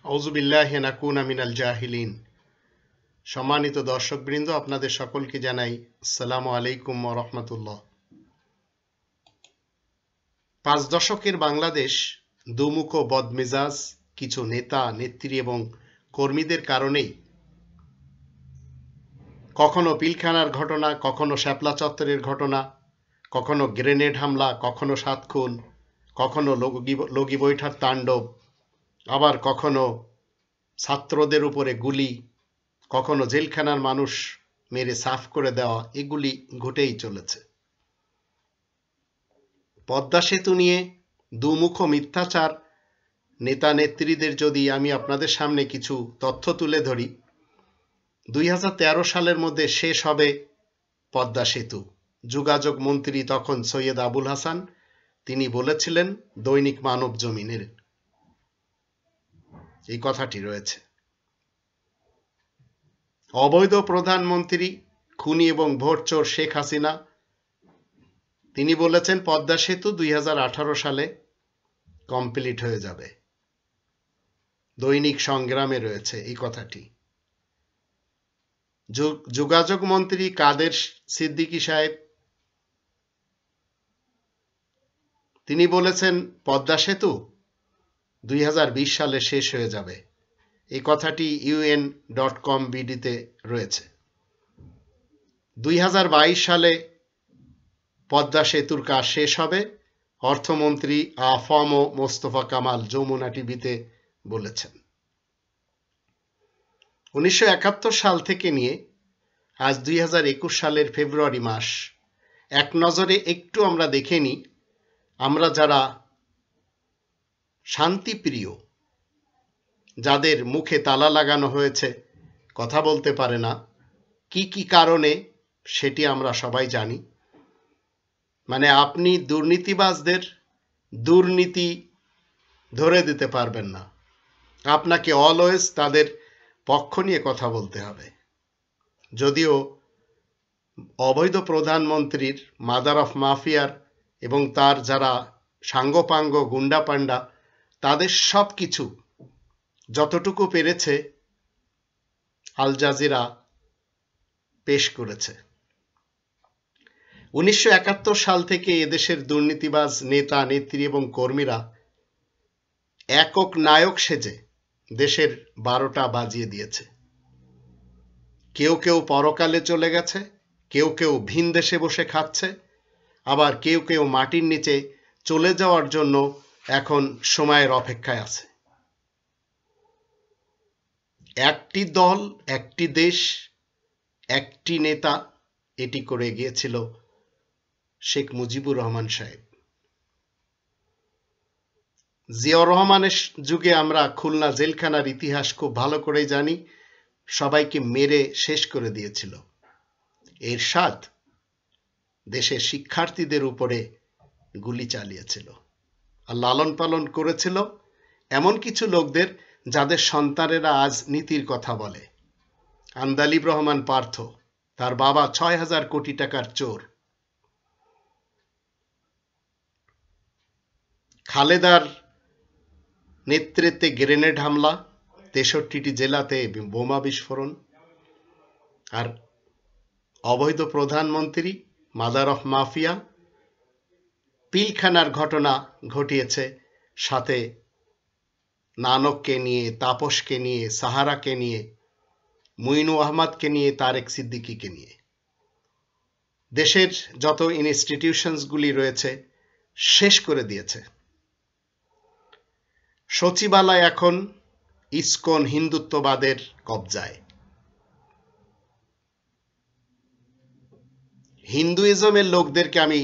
আউযু বিল্লাহি নাকুনা মিনাল জাহিলিন। সম্মানিত দর্শকবৃন্দ, আপনাদের সকলকে জানাই আসসালামু আলাইকুম ওয়া রাহমাতুল্লাহ। ৫ দশকের বাংলাদেশ দুমুখ ও বদমেজাজ কিছু নেতা, নেত্রী এবং কর্মীদের কারণেই কখনো পিলখানার ঘটনা, কখনো শাপলা চত্বরের ঘটনা, কখনো গ্রেনেড হামলা, কখনো ৭ খুন, কখনো লগি বৈঠার তাণ্ডব, আবার কখনো ছাত্রদের উপরে গুলি, কখনো জেলখানার মানুষ মেরে সাফ করে দেওয়া, এগুলি ঘটেই চলেছে। পদ্মা সেতু নিয়ে দুমুখ মিথ্যাচার নেতা নেত্রীদের যদি আমি আপনাদের সামনে কিছু তথ্য তুলে ধরি, ২০১৩ সালের মধ্যে শেষ হবে পদ্মা সেতু। যোগাযোগ মন্ত্রী তখন সৈয়দ আবুল হাসান, তিনি বলেছিলেন দৈনিক মানব জমিনের, এই কথাটি রয়েছে। অবৈধ প্রধানমন্ত্রী, খুনি এবং ভোটচোর শেখ হাসিনা, তিনি বলেছেন পদ্মা সেতু ২০১৮ সালে কমপ্লিট হয়ে যাবে। দৈনিক সংগ্রামে রয়েছে এই কথাটি। যোগাযোগ মন্ত্রী কাদের সিদ্দিকী সাহেব, তিনি বলেছেন পদ্মা সেতু ২০২০ সালে শেষ হয়ে যাবে। এই কথাটি un.com/bd-তে রয়েছে। ২০২২ সালে পদ্মা সেতুর কাজ শেষ হবে, অর্থমন্ত্রী আ.ফ.ম. মোস্তফা কামাল যমুনা টিভিতে বলেছেন। ১৯৭১ সাল থেকে নিয়ে আজ ২০২১ সালের ফেব্রুয়ারি মাস, এক নজরে একটু আমরা দেখে নিই, আমরা যারা শান্তিপ্রিয়, যাদের মুখে তালা লাগানো হয়েছে, কথা বলতে পারে না, কি কি কারণে সেটি আমরা সবাই জানি। মানে আপনি দুর্নীতিবাজদের দুর্নীতি ধরে দিতে পারবেন না, আপনাকে অলওয়েজ তাদের পক্ষ নিয়ে কথা বলতে হবে। যদিও অবৈধ প্রধানমন্ত্রীর, মাদার অফ মাফিয়ার এবং তার যারা সাঙ্গপাঙ্গ গুন্ডা পান্ডা, তাদের সব কিছু যতটুকু পেরেছে আল জাজিরা পেশ করেছে। ১৯৭১ সাল থেকে এদেশের দুর্নীতিবাজ নেতা নেত্রী এবং কর্মীরা একক নায়ক সেজে দেশের ১২টা বাজিয়ে দিয়েছে। কেউ কেউ পরকালে চলে গেছে, কেউ কেউ ভিন দেশে বসে খাচ্ছে, আবার কেউ কেউ মাটির নিচে চলে যাওয়ার জন্য এখন সময়ের অপেক্ষায় আছে। একটি দল, একটি দেশ, একটি নেতা, এটি করে গিয়েছিল শেখ মুজিবুর রহমান সাহেব। জিয়াউর রহমানের যুগে আমরা খুলনা জেলখানার ইতিহাস খুব ভালো করেই জানি, সবাইকে মেরে শেষ করে দিয়েছিল। এরশাদ দেশের শিক্ষার্থীদের উপরে গুলি চালিয়েছিল আর লালন পালন করেছিল এমন কিছু লোকদের যাদের সন্তানেরা আজ নীতির কথা বলে। আন্দালিব রহমান পার্থ, তার বাবা ৬,০০০ কোটি টাকার চোর। খালেদার নেতৃত্বে গ্রেনেড হামলা, ৬৩টি জেলাতে বোমা বিস্ফোরণ। আর অবৈধ প্রধানমন্ত্রী, মাদার অফ মাফিয়া, পিলখানার ঘটনা ঘটিয়েছে, সাথে নানককে নিয়ে, তাপসকে নিয়ে, সাহারাকে নিয়ে, মুইনু আহমদকে নিয়ে, তারেক সিদ্দিকীকে নিয়ে। দেশের যত ইনস্টিটিউশনসগুলি রয়েছে শেষ করে দিয়েছে। সচিবালয় এখন ইসকন হিন্দুত্ববাদের কবজায়। হিন্দুইজমের লোকদেরকে আমি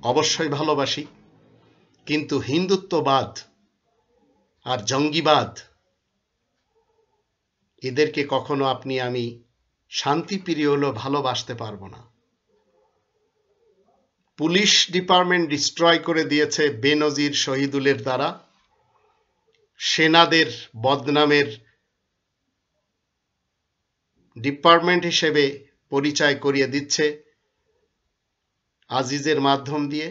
অবশ্যই ভালোবাসি, কিন্তু হিন্দুত্ববাদ আর জঙ্গিবাদ, এদেরকে কখনো আমি শান্তিপ্রিয় হলেও ভালোবাসতে পারবো না। পুলিশ ডিপার্টমেন্ট ডিস্ট্রয় করে দিয়েছে বেনজির শহীদুলের দ্বারা। সেনাদের বদনামের ডিপার্টমেন্ট হিসেবে পরিচয় করিয়ে দিচ্ছে আজিজের মাধ্যম দিয়ে।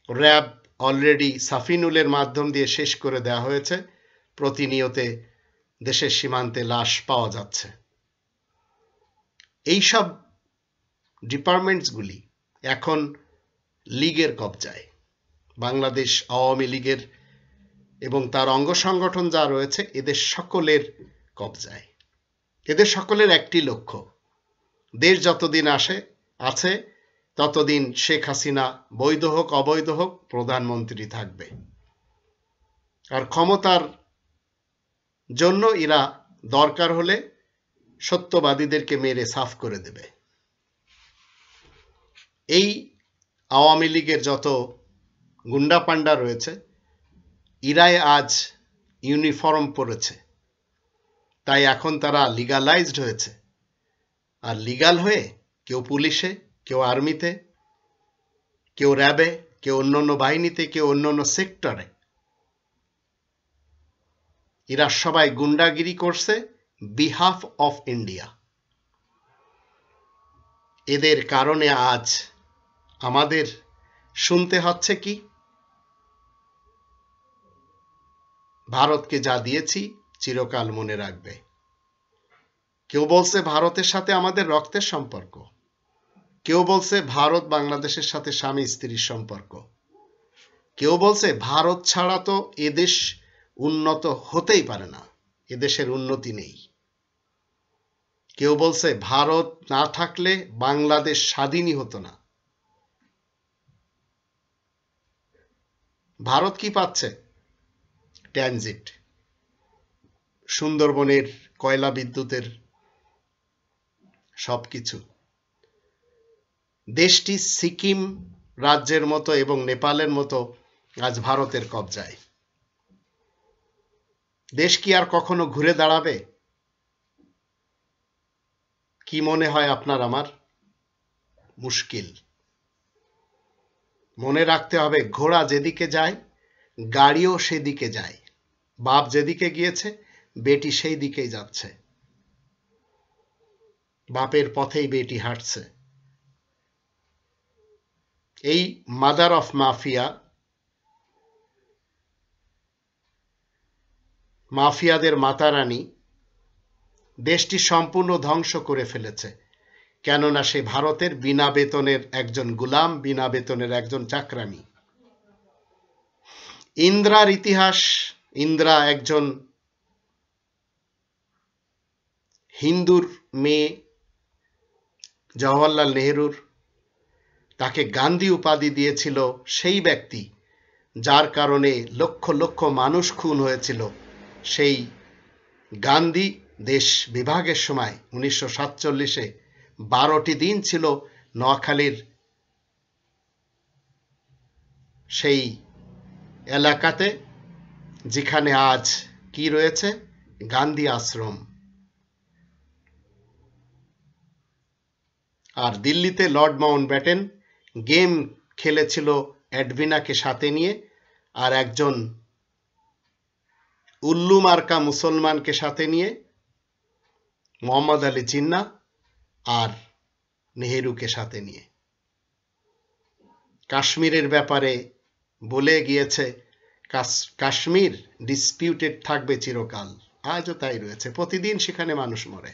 র্যাব অলরেডি সাফিনুলের মাধ্যম দিয়ে শেষ করে দেওয়া হয়েছে। প্রতিনিয়তে দেশের সীমান্তে লাশ পাওয়া যাচ্ছে। এইসব ডিপার্টমেন্টসগুলি এখন লীগের কবজায়, বাংলাদেশ আওয়ামী লীগের এবং তার অঙ্গ সংগঠন যা রয়েছে এদের সকলের কবজায়। এদের সকলের একটি লক্ষ্য, দেশ যতদিন আছে ততদিন শেখ হাসিনা বৈধ হোক অবৈধ হোক প্রধানমন্ত্রী থাকবে। আর ক্ষমতার জন্য এরা দরকার হলে সত্যবাদীদেরকে মেরে সাফ করে দেবে। এই আওয়ামী লীগের যত গুন্ডা পান্ডা রয়েছে এরাই আজ ইউনিফর্ম পরেছে, তাই এখন তারা লিগালাইজড হয়েছে। আর লিগাল হয়ে কেউ পুলিশে, কেউ আর্মিতে, কেউ র্যাবে, কেউ অন্যান্য বাহিনীতে, কেউ অন্যান্য সেক্টরে, এরা সবাই গুন্ডাগিরি করছে বিহাফ অফ ইন্ডিয়া। এদের কারণে আজ আমাদের শুনতে হচ্ছে কি, ভারতকে যা দিয়েছি চিরকাল মনে রাখবে। কেউ বলছে ভারতের সাথে আমাদের রক্তের সম্পর্ক, কেউ বলছে ভারত বাংলাদেশের সাথে স্বামী স্ত্রীর সম্পর্ক, কেউ বলছে ভারত ছাড়া তো এদেশ উন্নত হতেই পারে না, এদেশের উন্নতি নেই। কেউ বলছে ভারত না থাকলে বাংলাদেশ স্বাধীনই হতো না। ভারত কি পাচ্ছে? ট্রানজিট, সুন্দরবনের কয়লা বিদ্যুতের সবকিছু। দেশটি সিকিম রাজ্যের মতো এবং নেপালের মতো আজ ভারতের কবজায়। দেশ কি আর কখনো ঘুরে দাঁড়াবে? কি মনে হয় আপনার আমার? মুশকিল। মনে রাখতে হবে, ঘোড়া যেদিকে যায় গাড়িও সেদিকে যায়। বাপ যেদিকে গিয়েছে বেটি সেই দিকেই যাচ্ছে, বাপের পথেই বেটি হাঁটছে। এই মাদার অফ মাফিয়া, মাফিয়াদের মাতারানী দেশটি সম্পূর্ণ ধ্বংস করে ফেলেছে, কেননা সে ভারতের বিনা বেতনের একজন গুলাম, বিনা বেতনের একজন চাকরানি। ইন্দিরার ইতিহাস, ইন্দিরা একজন হিন্দুর মেয়ে, জওহরলাল নেহরুর, তাকে গান্ধী উপাধি দিয়েছিল সেই ব্যক্তি যার কারণে লক্ষ লক্ষ মানুষ খুন হয়েছিল। সেই গান্ধী দেশ বিভাগের সময় 1947-এ 12টি দিন ছিল নোয়াখালীর সেই এলাকাতে, যেখানে আজ কি রয়েছে? গান্ধী আশ্রম। আর দিল্লিতে লর্ড মাউন্টব্যাটেন গেম খেলেছিল এডভিনাকে সাথে নিয়ে, আর একজন উল্লু মার্কা মুসলমানকে সাথে নিয়ে, মোহাম্মদ আলী জিন্নাহ আর নেহেরুকে সাথে নিয়ে। কাশ্মীরের ব্যাপারে বলে গিয়েছে কাশ্মীর ডিসপিউটেড থাকবে চিরকাল। আজও তাই রয়েছে, প্রতিদিন সেখানে মানুষ মরে।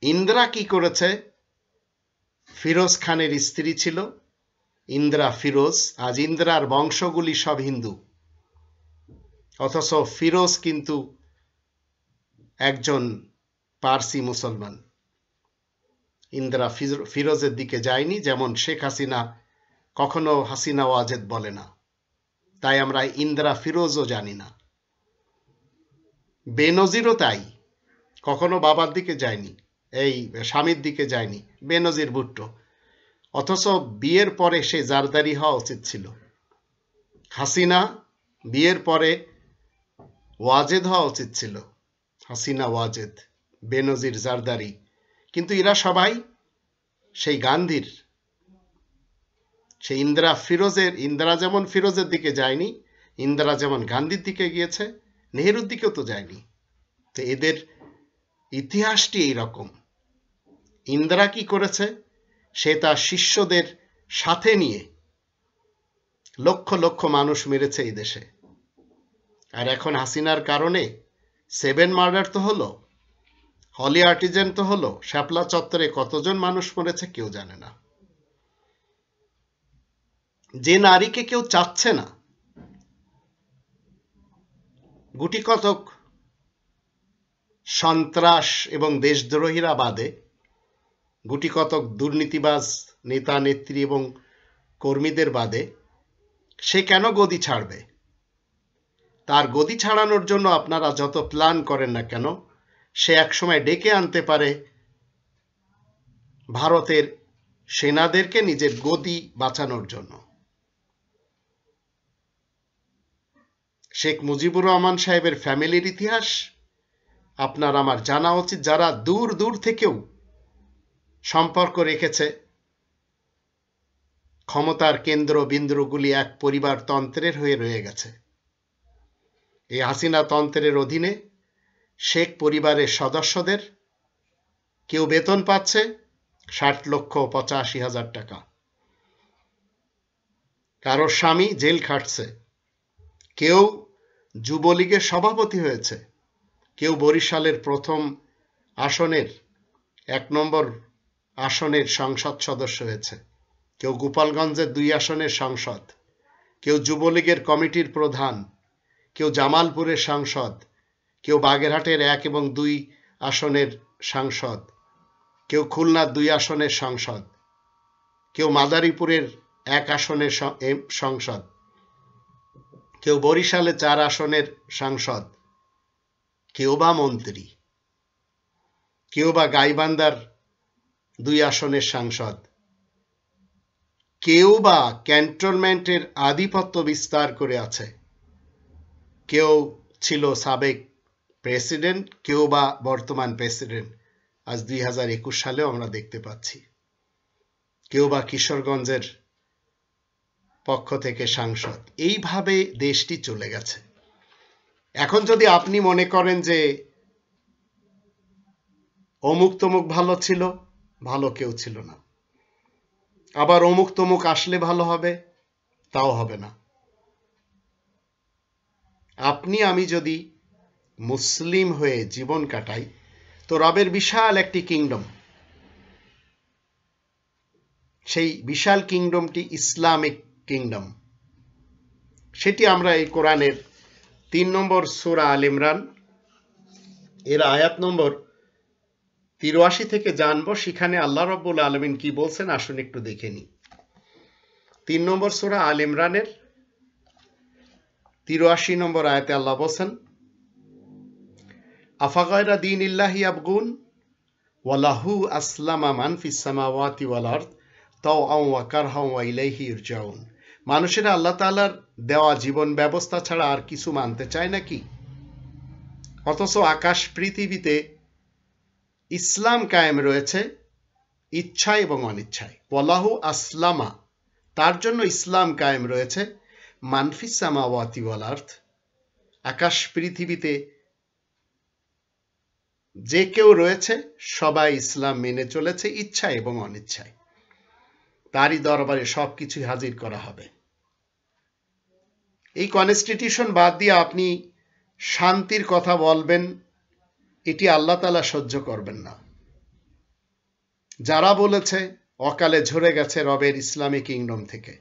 ইন্দিরা কি করেছে? ফিরোজ খানের স্ত্রী ছিল ইন্দিরা ফিরোজ। আজ ইন্দিরার বংশগুলি সব হিন্দু, অথচ ফিরোজ কিন্তু একজন পারসি মুসলমান। ইন্দিরা ফিরোজের দিকে যায়নি, যেমন শেখ হাসিনা কখনো হাসিনা ওয়াজেদ বলে না, তাই আমরা ইন্দিরা ফিরোজও জানি না। বেনজিরও তাই, কখনো বাবার দিকে যায়নি, এই স্বামীর দিকে যায়নি। বেনজির ভুট্টো, অথচ বিয়ের পরে সে জারদারি হওয়া উচিত ছিল। হাসিনা বিয়ের পরে ওয়াজেদ হওয়া উচিত ছিল, হাসিনা ওয়াজেদ, বেনজির জারদারি। কিন্তু এরা সবাই সেই গান্ধীর, সেই ইন্দিরা যেমন ফিরোজের দিকে যায়নি, ইন্দিরা যেমন গান্ধীর দিকে গিয়েছে, নেহেরুর দিকেও তো যায়নি। তো এদের ইতিহাসটি এইরকম। ইন্দিরা কি করেছে? সে তার শিষ্যদের সাথে নিয়ে লক্ষ লক্ষ মানুষ মেরেছে এই দেশে। আর এখন হাসিনার কারণে 7 মার্ডার তো হলো, হলি আর্টিজান তো হলো, শাপলা চত্বরে কতজন মানুষ মরেছে কেউ জানে না। যে নারীকে কেউ চাচ্ছে না, গুটি কতক সন্ত্রাস এবং দেশদ্রোহীরা বাদে গুটি কতক দুর্নীতিবাজ নেতা নেত্রী এবং কর্মীদের বাদে সে কেন গদি ছাড়বে? তার গদি ছাড়ানোর জন্য আপনারা যত প্ল্যান করেন না কেন, সে একসময় ডেকে আনতে পারে ভারতের সেনাদেরকে নিজের গদি বাঁচানোর জন্য। শেখ মুজিবুর রহমান সাহেবের ফ্যামিলির ইতিহাস আপনার আমার জানা উচিত, যারা দূর দূর থেকেও সম্পর্ক রেখেছে। ক্ষমতার কেন্দ্র বিন্দুগুলি এক পরিবার তন্ত্রের হয়ে রয়ে গেছে। এই হাসিনা তন্ত্রের অধীনে শেখ পরিবারের সদস্যদের কেউ বেতন পাচ্ছে 60,85,000 টাকা, কারোর স্বামী জেল খাটছে, কেউ যুবলীগের সভাপতি হয়েছে, কেউ বরিশালের প্রথম আসনের 1 নম্বর আসনের সংসদ সদস্য হয়েছে, কেউ গোপালগঞ্জের 2 আসনের সংসদ, কেউ যুবলীগের কমিটির প্রধান, কেউ জামালপুরের সাংসদ, কেউ বাগেরহাটের 1 এবং 2 আসনের সাংসদ, কেউ খুলনার 2 আসনের সংসদ, কেউ মাদারীপুরের 1 আসনের সংসদ, কেউ বরিশালে 4 আসনের সাংসদ, কেউ বা মন্ত্রী, কেউ বা গাইবান্ধার 2 আসনের সাংসদ, কেউ বা ক্যান্টনমেন্টের আধিপত্য বিস্তার করে আছে, কেউ ছিল সাবেক প্রেসিডেন্ট, কেউ বা বর্তমান প্রেসিডেন্ট আজ 2021 সালেও আমরা দেখতে পাচ্ছি, কেউ বা কিশোরগঞ্জের পক্ষ থেকে সাংসদ। এইভাবে দেশটি চলে গেছে। এখন যদি আপনি মনে করেন যে অমুক তমুক ভালো ছিল, ভালো কেউ ছিল না, আবার অমুক তমুক আসলে ভালো হবে, তাও হবে না। আপনি আমি যদি মুসলিম হয়ে জীবন কাটাই, তো রবের বিশাল একটি কিংডম, সেই বিশাল কিংডমটি ইসলামিক কিংডম, সেটি আমরা এই কোরআনের 3 নম্বর সূরা আল ইমরান এর আয়াত নম্বর 83 থেকে জানবো। সেখানে আল্লাহ রাব্বুল আলামিন কি বলছেন আসুন একটু দেখে নিই। 3 নম্বর সূরা আল ইমরানের 83 নম্বর আয়াতে আল্লাহ বলছেন, আফাগায়রা দীনিল্লাহি ইয়াবগুন ওয়া লাহু আসলামা মান ফিস সামাওয়াতি ওয়াল আরদ তাওআন ওয়া কারহান ওয়া ইলাইহি ইরজাউন। মানুষেরা আল্লাহ তাআলার দেওয়া জীবন ব্যবস্থা ছাড়া আর কিছু মানতে চায় নাকি? অথচ আকাশ পৃথিবীতে ইসলাম কায়েম রয়েছে ইচ্ছা এবং অনিচ্ছায়। ওয়ালাহু আসলামা, তার জন্য ইসলাম কায়েম রয়েছে, মানফিস সামাওয়াতি ওয়াল আরদ, আকাশ পৃথিবীতে যে কেউ রয়েছে সবাই ইসলাম মেনে চলেছে ইচ্ছা এবং অনিচ্ছায়। তারই দরবারে সবকিছুই হাজির করা হবে। এই কনস্টিটিউশন বাদ দিয়ে আপনি শান্তির কথা বলবেন, এটি আল্লাহ তাআলা সহ্য করবেন না। যারা বলেছে অকালে ঝরে গেছে রবের ইসলামী কিংডম থেকে।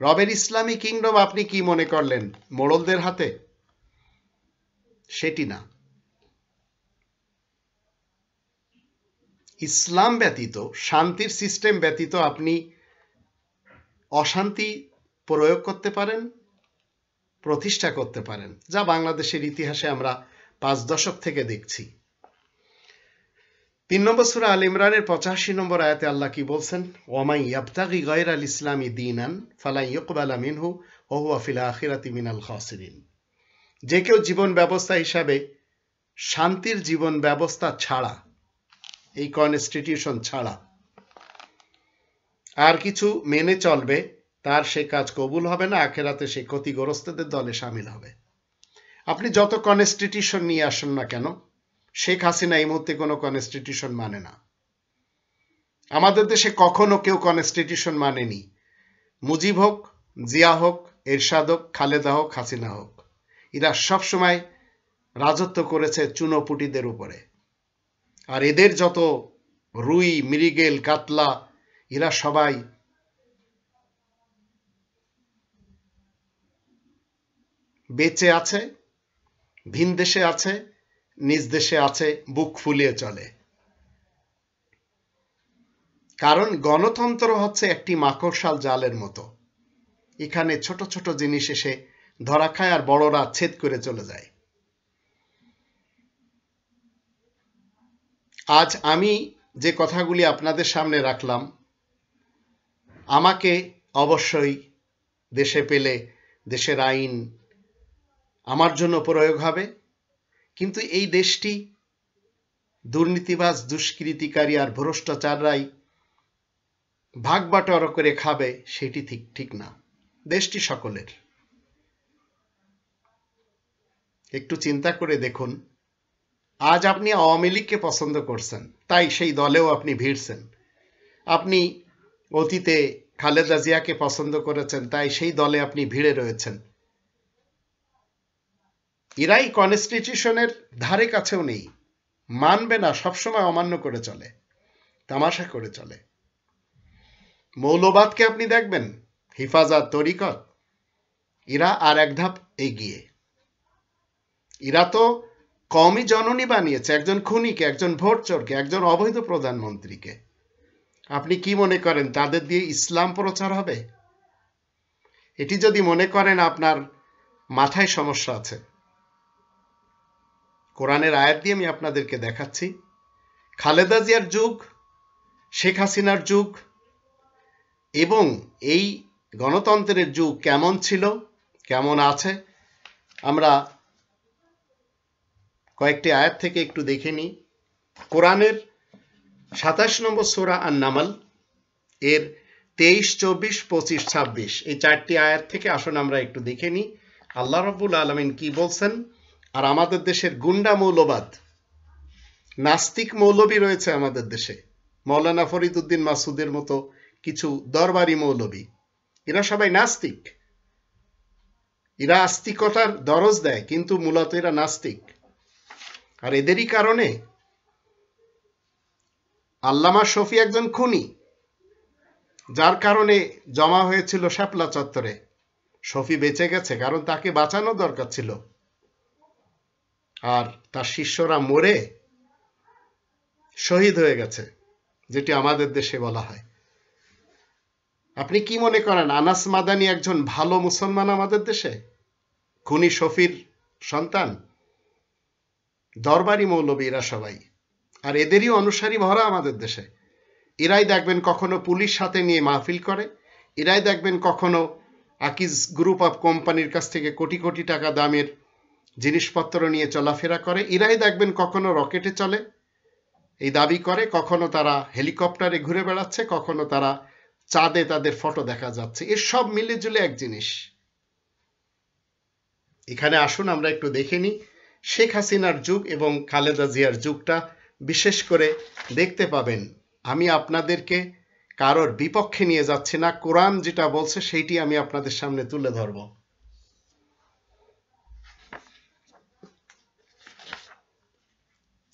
রবের ইসলামী কিংডম আপনি কি মনে করলেন মোড়লদের হাতে? সেটি না। ইসলাম ব্যতীত, শান্তির সিস্টেম ব্যতীত আপনি অশান্তি প্রয়োগ করতে পারেন, প্রতিষ্ঠা করতে পারেন, যা বাংলাদেশের ইতিহাসে আমরা 5 দশক থেকে দেখছি। 3 নম্বর সূরা আল ইমরানের 85 নম্বর আয়াতে আল্লাহ কি বলছেন? ওয়ামাই ইয়াবতাগি গায়রাল ইসলামি দীনান ফালা ইউকবালা মিনহু ওয়া হুয়া ফিল আখিরাতি মিনাল খাসিরিন। যে কেউ জীবন ব্যবস্থা হিসাবে শান্তির জীবন ব্যবস্থা ছাড়া, এই কনস্টিটিউশন ছাড়া আর কিছু মেনে চলবে, তার সে কাজ কবুল হবে না, আখিরাতে সে ক্ষতিগ্রস্তদের দলে শামিল হবে। আপনি যত কনস্টিটিউশন নিয়ে আসুন না কেন, শেখ হাসিনা এই মুহূর্তে কোনো কনস্টিটিউশন মানে না। আমাদের দেশে কখনো কেউ কনস্টিটিউশন মানেনি। মুজিব হোক, জিয়া হোক, এরশাদ হোক, খালেদা হোক, হাসিনা হোক, এরা সবসময় রাজত্ব করেছে চুনোপুটিদের উপরে। আর এদের যত রুই, মৃগেল, কাতলা, এরা সবাই বেঁচে আছে, ভিন দেশে আছে, নিজ দেশে আছে, বুক ফুলিয়ে চলে। কারণ গণতন্ত্র হচ্ছে একটি মাকড়সাল জালের মতো। এখানে ছোট ছোট জিনিস এসে ধরা খায় আর বড়রা ছেদ করে চলে যায়। আজ আমি যে কথাগুলি আপনাদের সামনে রাখলাম, আমাকে অবশ্যই দেশে পেলে দেশের আইন আমার জন্য প্রয়োগ হবে, কিন্তু এই দেশটি দুর্নীতিবাজ, দুষ্কৃতিকারী আর ভ্রষ্টাচাররাই ভাগ বাটোয়ারা করে খাবে, সেটি ঠিক না। দেশটি সকলের। একটু চিন্তা করে দেখুন, আজ আপনি আওয়ামী লীগকে পছন্দ করছেন, তাই সেই দলেও আপনি ভিড়ছেন। আপনি অতীতে খালেদা জিয়াকে পছন্দ করেছেন, তাই সেই দলে আপনি ভিড়ে রয়েছেন। এরাই কনস্টিটিউশনের ধারে কাছেও নেই, মানবে না, সবসময় অমান্য করে চলে, তামাশা করে চলে। মৌলবাদকে আপনি দেখবেন, হিফাজত, তরিকত, এরা আর এক ধাপ এগিয়ে। এরা তো কমই জননী বানিয়েছে একজন খুনিকে, একজন ভোট চোরকে, একজন অবৈধ প্রধানমন্ত্রীকে। আপনি কি মনে করেন তাদের দিয়ে ইসলাম প্রচার হবে? এটি যদি মনে করেন আপনার মাথায় সমস্যা আছে। কোরআনের আয়াত দিয়ে আমি আপনাদেরকে দেখাচ্ছি। খালেদা জিয়ার যুগ, শেখ হাসিনার যুগ এবং এই গণতন্ত্রের যুগ কেমন ছিল, কেমন আছে, আমরা কয়েকটি আয়াত থেকে একটু দেখে নিই। কোরআনের 27 নম্বর সূরা আন-নামল এর 23, 24, 25, 26 এই চারটি আয়াত থেকে আসুন আমরা একটু দেখে নিই আল্লাহ রাব্বুল আলামিন কি বলছেন। আর আমাদের দেশের গুন্ডা মৌলবাদ, নাস্তিক মৌলবী রয়েছে আমাদের দেশে, মৌলানা ফরিদ উদ্দিন মাসুদের মতো কিছু দরবারি মৌলবী, এরা সবাই নাস্তিক। এরা আস্তিকতার দরজ দেয়, কিন্তু মূলত এরা নাস্তিক। আর এদেরই কারণে আল্লামা শফি একজন খুনি, যার কারণে জমা হয়েছিল শাপলা চত্বরে। শফি বেঁচে গেছে কারণ তাকে বাঁচানো দরকার ছিল, আর তার শিষ্যরা মরে শহীদ হয়ে গেছে, যেটি আমাদের দেশে বলা হয়। আপনি কি মনে করেন আনাস মাদানি একজন ভালো মুসলমান আমাদের দেশে? খুনি শফির সন্তান। দরবারি মৌলবী এরা সবাই, আর এদেরই অনুসারী ভরা আমাদের দেশে। এরাই দেখবেন কখনো পুলিশ সাথে নিয়ে মাহফিল করে, এরাই দেখবেন কখনো আকিজ গ্রুপ অফ কোম্পানির কাছ থেকে কোটি কোটি টাকা দামের জিনিসপত্র নিয়ে চলাফেরা করে, এরাই দেখবেন কখনো রকেটে চলে এই দাবি করে, কখনো তারা হেলিকপ্টারে ঘুরে বেড়াচ্ছে, কখনো তারা চাঁদে তাদের ফটো দেখা যাচ্ছে। এর সব মিলে জুলে এক জিনিস। এখানে আসুন আমরা একটু দেখে নিই শেখ হাসিনার যুগ এবং খালেদা জিয়ার যুগটা। বিশেষ করে দেখতে পাবেন আমি আপনাদেরকে কারোর বিপক্ষে নিয়ে যাচ্ছি না, কোরআন যেটা বলছে সেইটি আমি আপনাদের সামনে তুলে ধরব।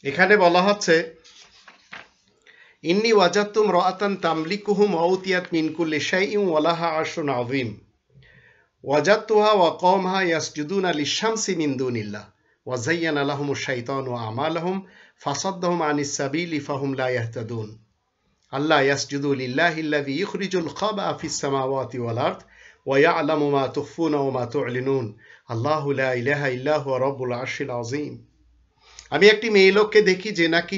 এখানে বলা হচ্ছে ইন্নী ওয়াজাদতু ইমরাআতান তামলিকুহুম ওয়া উতিয়াত মিন কুল্লি শাইইন ওয়া লাহা আরশুন আযীম ওয়াজাদতুহা ওয়া কওমাহা ইয়াসজুদুনা লিশ-শামসি মিন দুনিল্লাহ ওয়া যায়্যানা লাহুমুশ শাইতানু আমালাহুম ফাসাদ্দাহুম আনিস সাবিলি ফাহুম লা ইয়াহতাদুন আল্লা ইয়াসজুদু লিল্লাহিল্লাযী ইখরিজুল খাবা ফিস সামাওয়াতি ওয়াল আরদ ওয়া ইয়া'লামু মা তুখফুনা ওয়া মা তু'লিনুন আল্লাহু লা ইলাহা ইল্লা হুয়া রাব্বুল আরশিল আযীম। আমি একটি মেয়ে লোককে দেখি যে নাকি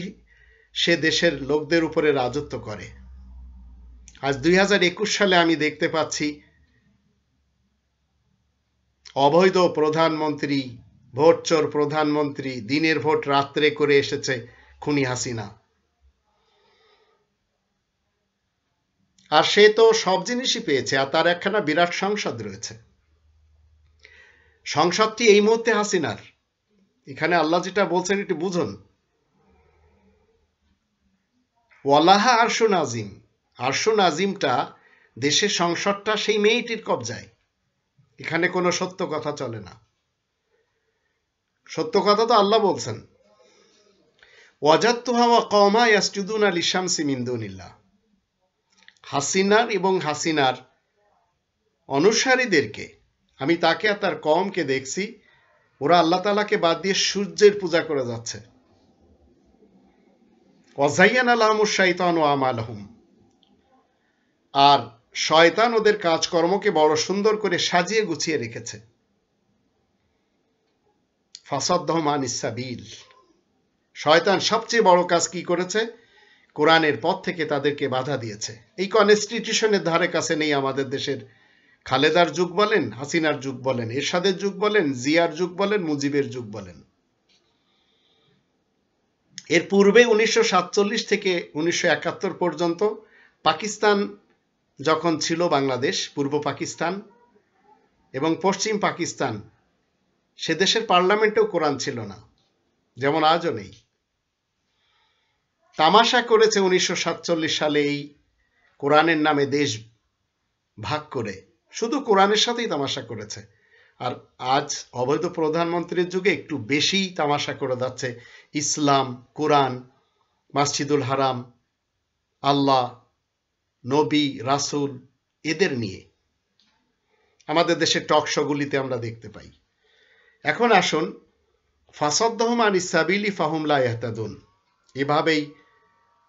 সে দেশের লোকদের উপরে রাজত্ব করে। আজ 2021 সালে আমি দেখতে পাচ্ছি অবৈধ প্রধানমন্ত্রী, ভোট চোর প্রধানমন্ত্রী, দিনের ভোট রাত্রে করে এসেছে খুনি হাসিনা। আর সে তো সব জিনিসই পেয়েছে, আর তার একখানা বিরাট সংসদ রয়েছে। সংসদটি এই মুহূর্তে হাসিনার। এখানে আল্লাহ যেটা বলছেন এটি বুঝুন। ওয়ালাহা আরশুন আজিম, আরশুন আজিমটা দেশের সংসদটা সেই মেয়েটির কবজায়। এখানে কোনো সত্য কথা চলে না। সত্য কথা তো আল্লাহ বলছেন, ওয়াজাদতুহা ওয়া কওমা ইয়াসজুদুনা লিশামসি মিন দুনিল্লাহ। হাসিনার এবং হাসিনার অনুসারীদেরকে, আমি তাকে আর তার কওমকে দেখছি, ওরা আল্লাহ তাআলাকে বাদ দিয়ে সূর্যের পূজা করে যাচ্ছে। ওয়াযায়্যানা লাহুমুশ শাইতানু আমালাহুম, আর শয়তান ওদের কাজকর্মকে বড় সুন্দর করে সাজিয়ে গুছিয়ে রেখেছে। ফাসাদদাহুম আনিস সাবিল, শয়তান সবচেয়ে বড় কাজ কি করেছে? কোরআনের পথ থেকে তাদেরকে বাধা দিয়েছে। এই কনস্টিটিউশনের ধারে কাছে নেই আমাদের দেশের খালেদার যুগ বলেন, হাসিনার যুগ বলেন, এরশাদের যুগ বলেন, জিয়ার যুগ বলেন, মুজিবের যুগ বলেন। এর পূর্বে 1947 থেকে 1971 পর্যন্ত পাকিস্তান যখন ছিল বাংলাদেশ, পূর্ব পাকিস্তান এবং পশ্চিম পাকিস্তান, সে দেশের পার্লামেন্টেও কোরআন ছিল না, যেমন আজও নেই। তামাশা করেছে 1947 সালে এই কোরআনের নামে দেশ ভাগ করে, শুধু কোরআনের সাথেই তামাশা করেছে। আর আজ অবৈধ প্রধানমন্ত্রীর যুগে একটু বেশিই তামাশা করে যাচ্ছে ইসলাম, কোরআন, মসজিদুল হারাম, আল্লাহ, নবী, রাসূল এদের নিয়ে আমাদের দেশের টক শোগুলিতে আমরা দেখতে পাই। এখন আসুন, ফাসাদদাহুম আনিস সাবিলি ফাহুম লা ইয়াহতাদুন, এভাবেই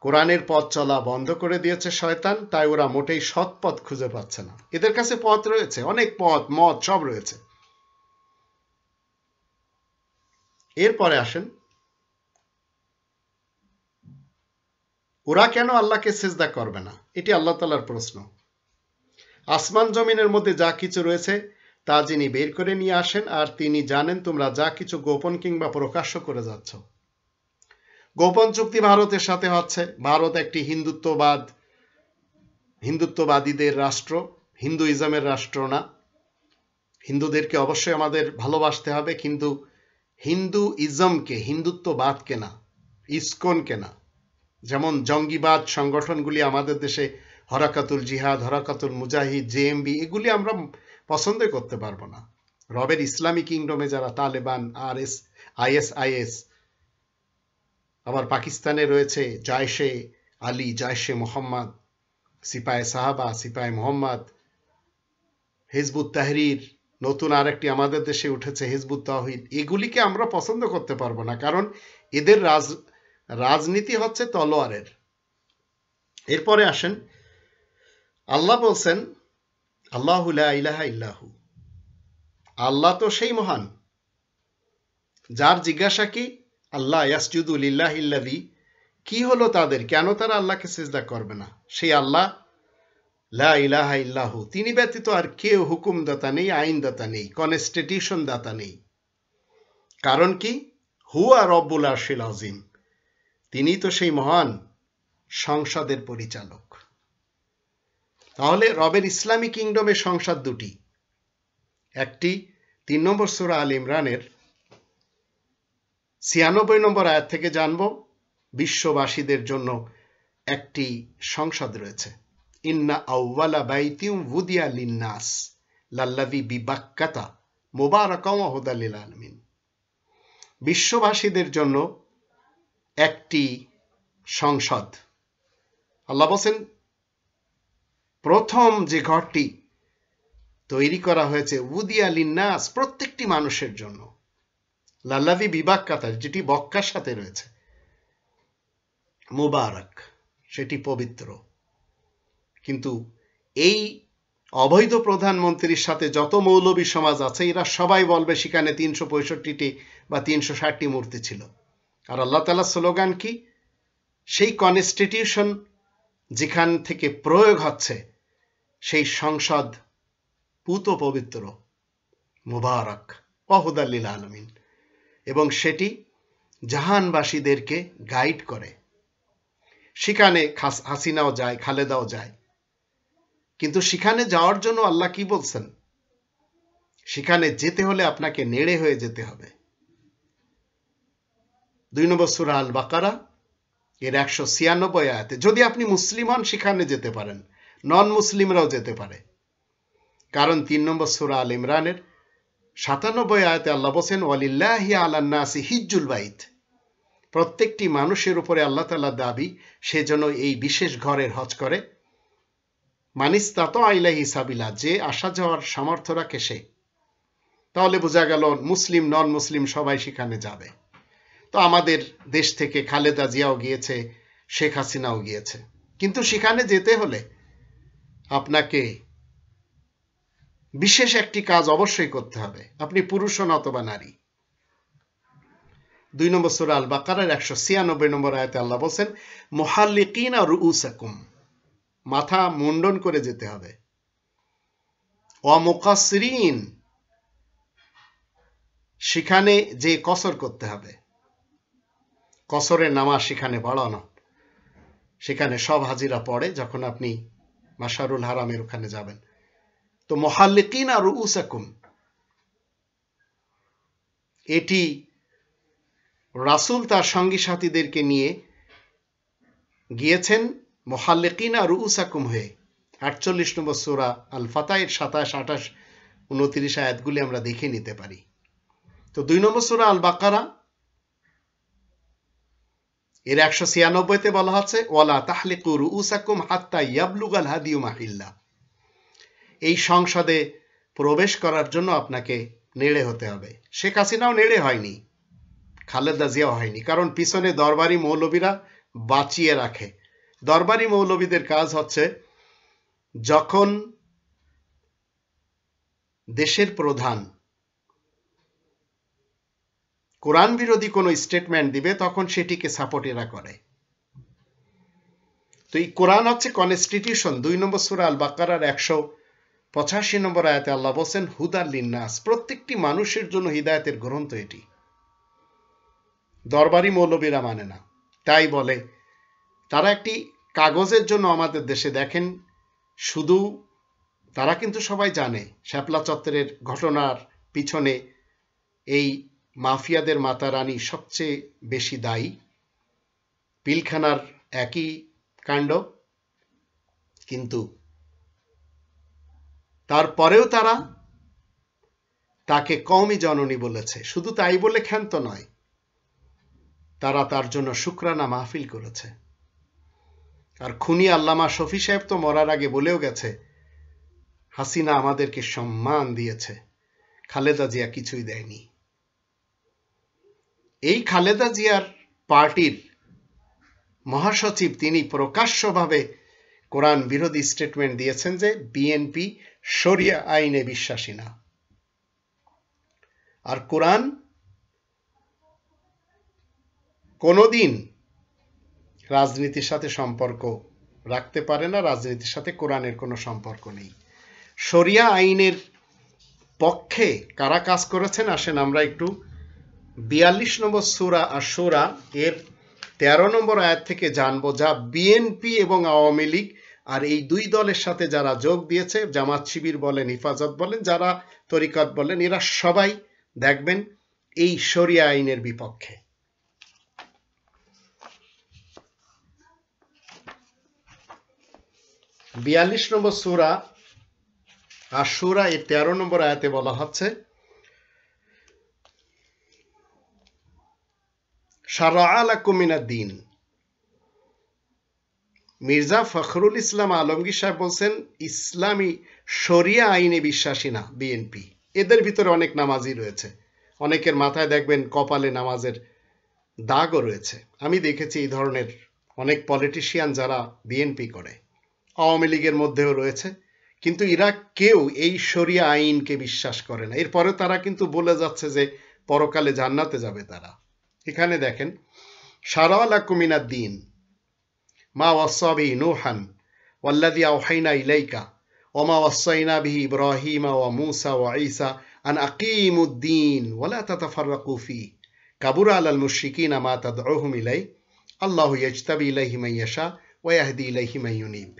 কোরআনের পথ চলা বন্ধ করে দিয়েছে শয়তান, তাই ওরা মোটেই সৎ পথ খুঁজে পাচ্ছে না। এদের কাছে পথ রয়েছে, অনেক পথ, মত সব রয়েছে। এরপরে আসেন, ওরা কেন আল্লাহকে সিজদা করবে না? এটি আল্লাহ তাআলার প্রশ্ন। আসমান জমিনের মধ্যে যা কিছু রয়েছে তা যিনি বের করে নিয়ে আসেন, আর তিনি জানেন তোমরা যা কিছু গোপন কিংবা প্রকাশ্য করে যাচ্ছ। গোপন চুক্তি ভারতের সাথে হচ্ছে। ভারত একটি হিন্দুত্ববাদীদের রাষ্ট্র, হিন্দুইজমের রাষ্ট্র না। হিন্দুদেরকে অবশ্যই আমাদের ভালোবাসতে হবে, কিন্তু হিন্দুইজমকে, হিন্দুত্ববাদকে না, ইসকনকে না। যেমন জঙ্গিবাদ সংগঠনগুলি আমাদের দেশে, হরাকাতুল জিহাদ, হরাকাতুল মুজাহিদ, জেএমবি, এগুলি আমরা পছন্দই করতে পারবো না। রবের ইসলামী কিংডমে যারা তালেবান, আইএসআইএস, আবার পাকিস্তানে রয়েছে জায়শে আলী, জায়শে মোহাম্মদ, সিপাহে সাহাবা, সিপাহে মোহাম্মদ, হিজবুত তাহরির, নতুন আরেকটি আমাদের দেশে উঠেছে হিজবুত তাওহীদ, এগুলিকে আমরা পছন্দ করতে পারবো না, কারণ এদের রাজনীতি হচ্ছে তলোয়ারের। এরপরে আসেন, আল্লাহ বলছেন আল্লাহু লা ইলাহা ইল্লাহু, আল্লাহ তো সেই মহান যার জিজ্ঞাসা কি, আল্লাহ ইয়াসজুদু লিল্লাহিল্লাযী, কি হলো তাদের, কেন তারা আল্লাহকে সিজদা করবে না? সেই আল্লাহ লা ইলাহা ইল্লাহু, তিনি ব্যতীত আর কেউ হুকুমদাতা নেই, আইনদাতা নেই, কনস্টিটিউশন দাতা নেই। কারণ কি? হুয়া রব্বুল আরশিল আযীম, তিনি তো সেই মহান সংসদের পরিচালক। তাহলে রবের ইসলামী কিংডমের সংসদ দুটি, একটি 3 নম্বর সূরা আল ইমরানের 96 নম্বর আয়াত থেকে জানব, বিশ্ববাসীদের জন্য একটি সংসদ রয়েছে। ইন্না আউওয়ালা বাইতিন উযিয়া লিন-নাস লাল্লাযী বিবাক্কাতা মুবারাকান ওয়া হুদাল লিল আলামিন, বিশ্ববাসীদের জন্য একটি সংসদ। আল্লাহ বলেন প্রথম যে ঘরটি তৈরি করা হয়েছে উযিয়া লিন-নাস, প্রত্যেকটি মানুষের জন্য, লাল্লাযী বিবাক্কাতা, যেটি বক্কার সাথে রয়েছে, মুবারক, সেটি পবিত্র। কিন্তু এই অবৈধ প্রধানমন্ত্রীর সাথে যত মৌলবী সমাজ আছে, এরা সবাই বলবে সেখানে 365টি বা 360টি মূর্তি ছিল। আর আল্লাহ তাআলার স্লোগান কি? সেই কনস্টিটিউশন যেখান থেকে প্রয়োগ হচ্ছে, সেই সংসদ পুত পবিত্র, মুবারক ওয়া হুদাল লিল আলামিন, এবং সেটি জাহানবাসীদেরকে গাইড করে। সেখানে হাসিনাও যায়, খালেদাও যায়, কিন্তু সেখানে যাওয়ার জন্য আল্লাহ কি বলছেন? সেখানে যেতে হলে আপনাকে নেড়ে হয়ে যেতে হবে। 2 নম্বর সূরা আল বাকারা এর 196 আয়াতে, যদি আপনি মুসলিম হন সেখানে যেতে পারেন, নন মুসলিমরাও যেতে পারে, কারণ 3 নম্বর সূরা আল ইমরানের 97 আয়াতে আল্লাহ বলেন ওয়ালিল্লাহি আলান নাসি হিজ্জুল বাইত, প্রত্যেকটি মানুষের উপরে আল্লাহ তাআলার দাবি সেজন্য এই বিশেষ ঘরের হজ করে, মানিস্তাতা ইলাইহি সাবিলা, যে আসা যাওয়ার সামর্থ্য রাখে সে। তাহলে বোঝা গেল মুসলিম নন মুসলিম সবাই সেখানে যাবে। তো আমাদের দেশ থেকে খালেদা জিয়াও গিয়েছে, শেখ হাসিনাও গিয়েছে, কিন্তু সেখানে যেতে হলে আপনাকে বিশেষ একটি কাজ অবশ্যই করতে হবে, আপনি পুরুষ হন অথবা নারী। 2 নম্বর সূরা আল বাকারার 196 নম্বর আয়াতে আল্লাহ বলেন মুহাল্লিকিনা রুউসাকুম, মাথা মুন্ডন করে যেতে হবে, ওয়া মুকাসসিরিন, সেখানে যে কসর করতে হবে, কসরের নামাজ সেখানে পড়ানো, সেখানে সব হাজিরা পড়ে যখন আপনি মাশারুল হারামের ওখানে যাবেন। তো মুহাল্লিকিনা রুউসাকুম, এটি রাসূল তার সঙ্গী সাথীদেরকে নিয়ে গিয়েছেন মুহাল্লিকিনা রুউসাকুম হয়ে। 48 নম্বর সূরা আল ফাতাহের 27, 28, 29 আয়াতগুলি আমরা দেখে নিতে পারি। তো 2 নম্বর সূরা আল বাকারা এর 196-তে বলা হচ্ছে ওয়ালা তাহলিকু রুউসাকুম হাত্তা ইয়াবলুগাল হাদিয়ু মাহিল্লা, এই সংসদে প্রবেশ করার জন্য আপনাকে নেড়ে হতে হবে। শেখ হাসিনাও নেড়ে হয়নি, খালেদা জিয়াও হয়নি, কারণ পিছনে দরবারি মৌলবীরা বাঁচিয়ে রাখে। দরবারি মৌলবীদের কাজ হচ্ছে যখন দেশের প্রধান কোরআন বিরোধী কোনো স্টেটমেন্ট দিবে তখন সেটিকে সাপোর্ট এরা করে। তো এই কোরআন হচ্ছে কনস্টিটিউশন। 2 নম্বর সূরা আল বাকারার 185 নম্বর আয়াতে আল্লাহ বলেন হুদাল লিন্নাস, প্রত্যেকটি মানুষের জন্য হিদায়াতের গ্রন্থ এটি। দরবারি মৌলবীরা মানে না, তাই বলে তারা একটি কাগজের জন্য আমাদের দেশে দেখেন, শুধু তারা কিন্তু সবাই জানে শাপলা চত্বরের ঘটনার পিছনে এই মাফিয়াদের মাতা রানী সবচেয়ে বেশি দায়ী, পিলখানার একই কাণ্ড, কিন্তু তারপরেও তারা তাকে কওমি জননী বলেছে। শুধু তাই বলে ক্ষান্ত নয়, তারা তার জন্য শুকরানা মাহফিল করেছে। আর খুনি আল্লামা শফি সাহেব তো মরার আগে বলেও গেছে হাসিনা আমাদেরকে সম্মান দিয়েছে, খালেদা জিয়া কিছুই দেয়নি। এই খালেদা জিয়ার পার্টির মহাসচিব তিনি প্রকাশ্যভাবে কোরআন বিরোধী স্টেটমেন্ট দিয়েছেন যে বিএনপি শরিয়া আইনে বিশ্বাসী না, আর কোরআন কোনোদিন রাজনীতির সাথে সম্পর্ক রাখতে পারে না, রাজনীতির সাথে কোরআনের কোনো সম্পর্ক নেই। শরিয়া আইনের পক্ষে কারা কাজ করেছেন আসেন আমরা একটু 42 নম্বর সূরা আশ-শুরা এর 13 নম্বর আয়াত থেকে জানবো, যা বিএনপি এবং আওয়ামী লীগ আর এই দুই দলের সাথে যারা যোগ দিয়েছে, জামাত শিবির বলেন, হিফাজত বলেন, যারা তরিকত বলেন, এরা সবাই দেখবেন এই শরিয়া আইনের বিপক্ষে। বিয়াল্লিশ নম্বর সূরা আশ-শুরা এর 13 নম্বর আয়াতে বলা হচ্ছে শারআ লাকুম মিনাদ-দীন। মির্জা ফখরুল ইসলাম আলমগীর সাহেব বলছেন ইসলামী শরিয়া আইনে বিশ্বাসী না বিএনপি। এদের ভিতরে অনেক নামাজি রয়েছে, অনেকের মাথায় দেখবেন কপালে নামাজের দাগও রয়েছে। আমি দেখেছি এই ধরনের অনেক পলিটিশিয়ান যারা বিএনপি করে, আওয়ামী লীগের মধ্যেও রয়েছে, কিন্তু এরা কেউ এই শরিয়া আইনকে বিশ্বাস করে না। এরপরে তারা কিন্তু বলে যাচ্ছে যে পরকালে জান্নাতে যাবে তারা। এখানে দেখেন শারআ লাকুম মিনাদ-দীন মা ওয়াসা বিহি নূহান ওয়াল্লাযী আওহাইনা ইলাইকা ওয়া মা ওয়াসাইনা বিহি ইব্রাহিমা ওয়া মূসা ওয়া ঈসা আন আকিমুদ-দীন ওয়া লা তাতাফাররাকু ফীহি কাবুরা আলাল মুশরিকিনা মা তাদউহুম ইলাই আল্লাহু ইয়াজতাবি ইলাইহি মান ইয়াশা ওয়া ইয়াহদি ইলাইহি মান ইউনীব।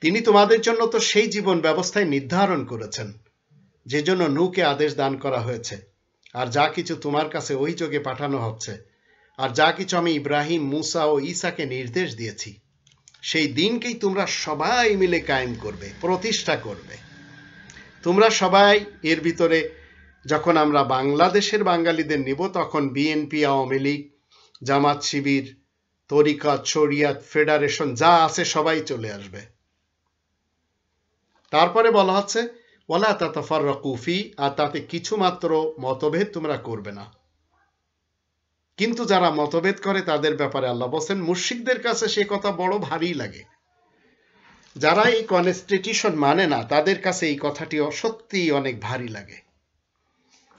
তিনি তোমাদের জন্য তো সেই জীবন ব্যবস্থায় নির্ধারণ করেছেন যে জন্য নূহকে আদেশ দান করা হয়েছে, আর যা কিছু তোমার কাছে ওই যোগে পাঠানো হচ্ছে, আর যা কিছু আমি ইব্রাহিম, মূসা ও ঈসাকে নির্দেশ দিয়েছি, সেই দিনকেই তোমরা সবাই মিলে কায়েম করবে, প্রতিষ্ঠা করবে। তোমরা সবাই এর ভিতরে, যখন আমরা বাংলাদেশের বাঙালিদের নিব, তখন বিএনপি, আওয়ামী লীগ, জামাত শিবির, তরিকত, শরিয়াত, ফেডারেশন যা আছে সবাই চলে আসবে। তারপরে বলা হচ্ছে ওয়ালা তাতাফাররাকু ফি, আর তাতে কিছু মাত্র মতভেদ তোমরা করবে না। কিন্তু যারা মতভেদ করে তাদের ব্যাপারে আল্লাহ বলেন মুশরিকদের কাছে সে কথা বড় ভারী লাগে। যারা এই কনস্টিটিউশন মানে না তাদের কাছে এই কথাটি সত্যিই অনেক ভারী লাগে।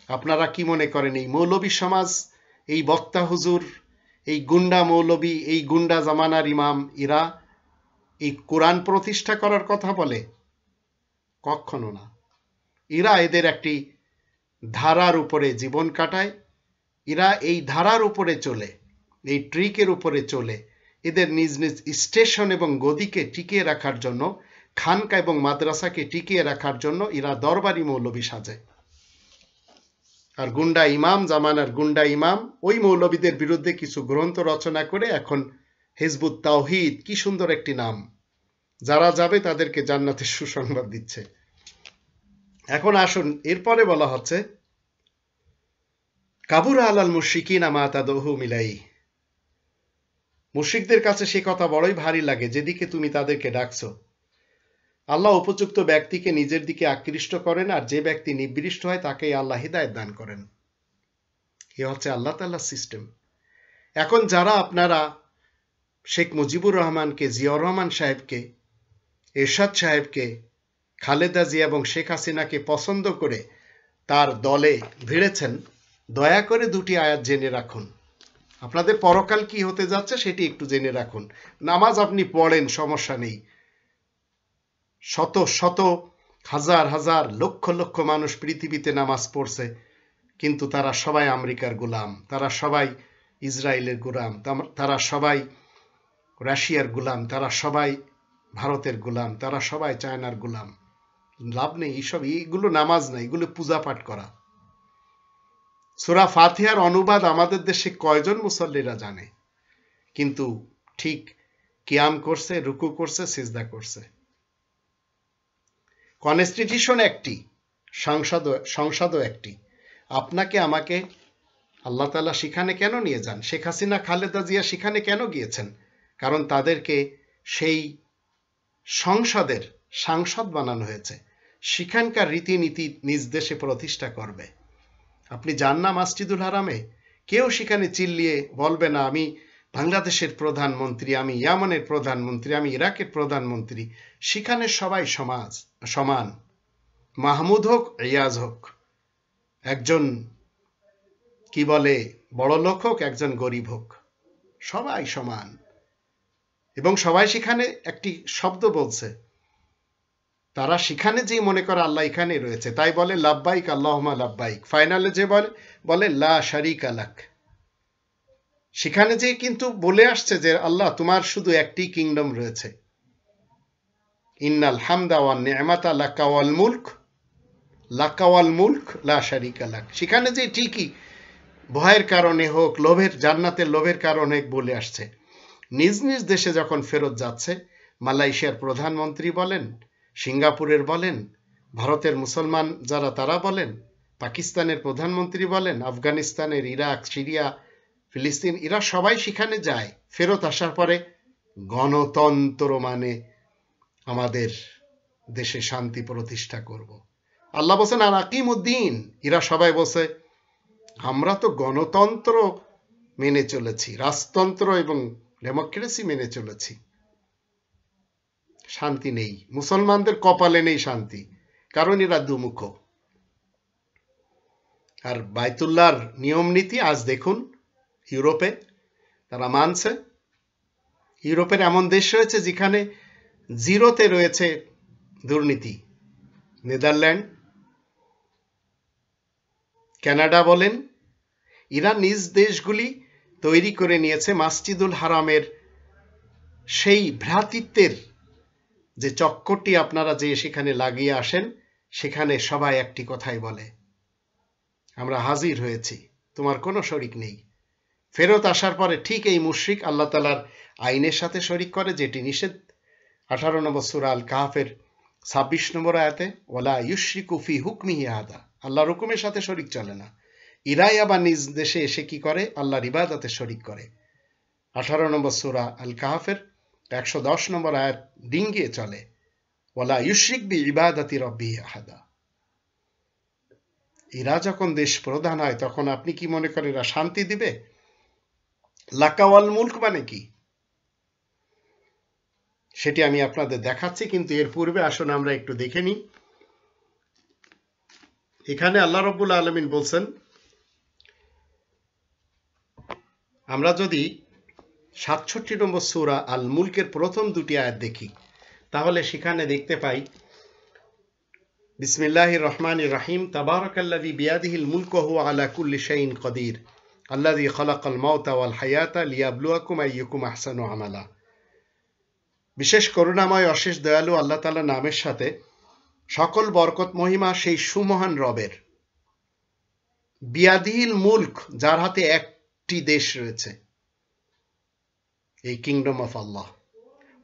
আপনারা কি মনে করেন এই মৌলবী সমাজ, এই বক্তা হুজুর, এই গুন্ডা মৌলবী, এই গুন্ডা জামানার ইমাম, এরা এই কোরআন প্রতিষ্ঠা করার কথা বলে? কখনো না। এরা এদের একটি ধারার উপরে জীবন কাটায়, এরা এই ধারার উপরে চলে, এই ট্রিকের উপরে চলে। এদের নিজ নিজ স্টেশন এবং গদিকে টিকিয়ে রাখার জন্য, খানকা এবং মাদ্রাসাকে টিকিয়ে রাখার জন্য এরা দরবারি মৌলবী সাজে। আর গুন্ডা ইমাম, জামানার গুন্ডা ইমাম ওই মৌলবীদের বিরুদ্ধে কিছু গ্রন্থ রচনা করে এখন হিজবুত তাওহীদ, কি সুন্দর একটি নাম, যারা যাবে তাদেরকে জান্নাতের সুসংবাদ দিচ্ছে। এখন আসুন, এরপরে বলা হচ্ছে কাবুরা আলাল মুশরিকিনা মা তাদউহুম ইলাইহি, মুশরিকদের কাছে সে কথা বড়ই ভারী লাগে যেদিকে তুমি তাদেরকে ডাকছো। আল্লাহ উপযুক্ত ব্যক্তিকে নিজের দিকে আকৃষ্ট করেন, আর যে ব্যক্তি নিবৃষ্ট হয় তাকেই আল্লাহ হিদায়াত দান করেন। এ হচ্ছে আল্লাহ তাআলার সিস্টেম। এখন যারা আপনারা শেখ মুজিবুর রহমানকে, জিয়াউর রহমান সাহেবকে, এরশাদ সাহেবকে, খালেদা জিয়া এবং শেখ হাসিনাকে পছন্দ করে তার দলে ভিড়েছেন, দয়া করে দুটি আয়াত জেনে রাখুন। আপনাদের পরকাল কি হতে যাচ্ছে সেটি একটু জেনে রাখুন। নামাজ আপনি পড়েন, সমস্যা নেই। শত শত হাজার হাজার লক্ষ লক্ষ মানুষ পৃথিবীতে নামাজ পড়ছে, কিন্তু তারা সবাই আমেরিকার গোলাম, তারা সবাই ইসরায়েলের গোলাম, তারা সবাই রাশিয়ার গোলাম, তারা সবাই ভারতের গোলাম, তারা সবাই চায়নার গোলাম। লাভ নেই এইসব, এইগুলো নামাজ না, এগুলো পূজা পাঠ করা। সূরা ফাতিহার অনুবাদ আমাদের দেশে কয়জন মুসল্লিরা জানে? কিন্তু ঠিক কিয়াম করছে, রুকু করছে, সিজদা করছে। কনস্টিটিউশন একটি, সংসদও একটি। আপনাকে আমাকে আল্লাহ তাআলা সেখানে কেন নিয়ে যান? শেখ হাসিনা, খালেদা জিয়া সেখানে কেন গিয়েছেন? কারণ তাদেরকে সেই সংসদের সাংসদ বানানো হয়েছে, সেখানকার রীতিনীতি নিজ দেশে প্রতিষ্ঠা করবে। আপনি যান না মসজিদুল হারামে, কেউ সেখানে চিল্লিয়ে বলবে না আমি বাংলাদেশের প্রধানমন্ত্রী, আমি ইয়ামানের প্রধানমন্ত্রী, আমি ইরাকের প্রধানমন্ত্রী। সেখানে সবাই সমান। মাহমুদ হোক, রিয়াজ হোক, একজন কি বলে বড় লোক হোক, একজন গরিব হোক, সবাই সমান। এবং সবাই সেখানে একটি শব্দ বলছে, তারা সেখানে যে মনে করে আল্লাহ এখানে রয়েছে, তাই বলে লাব্বাইক আল্লাহুম্মা লাব্বাইক। ফাইনালে যে বলে লা শারীকা লাক। সেখানে যে কিন্তু বলে আসছে যে আল্লাহ তোমার শুধু একটি কিংডম রয়েছে, ইন্নাল হামদা ওয়ান নি'মাতা লাকা ওয়াল মুলক লা শারীকা লাক। সেখানে যে ঠিকই ভয়ের কারণে হোক, জান্নাতের লোভের কারণে বলে আসছে, নিজ নিজ দেশে যখন ফেরত যাচ্ছে, মালয়েশিয়ার প্রধানমন্ত্রী বলেন, সিঙ্গাপুরের বলেন, ভারতের মুসলমান যারা তারা বলেন, পাকিস্তানের প্রধানমন্ত্রী বলেন, আফগানিস্তানের, ইরাক, সিরিয়া, ফিলিস্তিন, এরা সবাই সেখানে যায়। ফেরত আসার পরে গণতন্ত্র মানে আমাদের দেশে শান্তি প্রতিষ্ঠা করব। আল্লাহ বলছেন আর আকিমুদ্দিন, এরা সবাই বলছে আমরা তো গণতন্ত্র মেনে চলেছি, রাজতন্ত্র এবং ডেমোক্রেসি মেনে চলেছি। শান্তি নেই, মুসলমানদের কপালে নেই শান্তি, কারণ এরা দুমুখ। আর বাইতুল্লাহর নিয়ম নীতি আজ দেখুন ইউরোপে তারা মানছে। ইউরোপের এমন দেশ রয়েছে যেখানে জিরোতে রয়েছে দুর্নীতি। নেদারল্যান্ড, কানাডা বলেন, এরা নিজ দেশগুলি তৈরি করে নিয়েছে মসজিদুল হারামের সেই ভ্রাতৃত্বের যে চক্করটি আপনারা যে সেখানে লাগিয়ে আসেন, সেখানে সবাই একটি কথাই বলে আমরা হাজির হয়েছি, তোমার কোনো শরিক নেই। ফেরত আসার পরে ঠিক এই মুশরিক আল্লাহ তাআলার আইনের সাথে শরিক করে, যেটি নিষেধ। 18 নম্বর সূরা আল কাহফের 26 নম্বর আয়াতে, ওয়ালা ইউশরিকু ফি হুকমিহি আহাদা, আল্লাহর হুকুমের সাথে শরিক চলে না। ইরাই আবার নিজ দেশে এসে কি করে? আল্লাহর ইবাদতে শরিক করে। 18 নম্বর সূরা আল কাহফের 110 নম্বর আয়াত ডিঙ্গিয়ে চলে, ওয়ালা ইউশরিক বি ইবাদাতি রাব্বিহি আহাদা। এরা যখন দেশ প্রধান হয় তখন আপনি কি মনে করেন এরা শান্তি দিবে? লাকাওয়াল মুলক মানে কি সেটি আমি আপনাদের দেখাচ্ছি, কিন্তু এর পূর্বে আসুন আমরা একটু দেখে নিই। এখানে আল্লাহ রাব্বুল আলামিন বলছেন, আমরা যদি 67 নম্বর সূরা আল মুলকের প্রথম দুটি আয়াত দেখি তাহলে সেখানে দেখতে পাই, বিসমিল্লাহির রহমানির রহিম, তাবারাকাল্লাযী বিয়াদিহিল মুলকু ওয়া হুয়া আলা কুল্লি শাইইন কাদির আল্লাযী খালাকাল মাউতা ওয়াল হায়াতা লিয়াবলুয়াকুম আইয়ুকুম আহসানু আমালা। বিশেষ করুণাময় অশেষ দয়ালু আল্লাহ তাআলার নামের সাথে সকল বরকত মহিমা সেই সুমহান রবের। বিয়াদিহিল মুলক, যার হাতে একটি দেশ রয়েছে, এই কিংডম অফ আল্লাহ।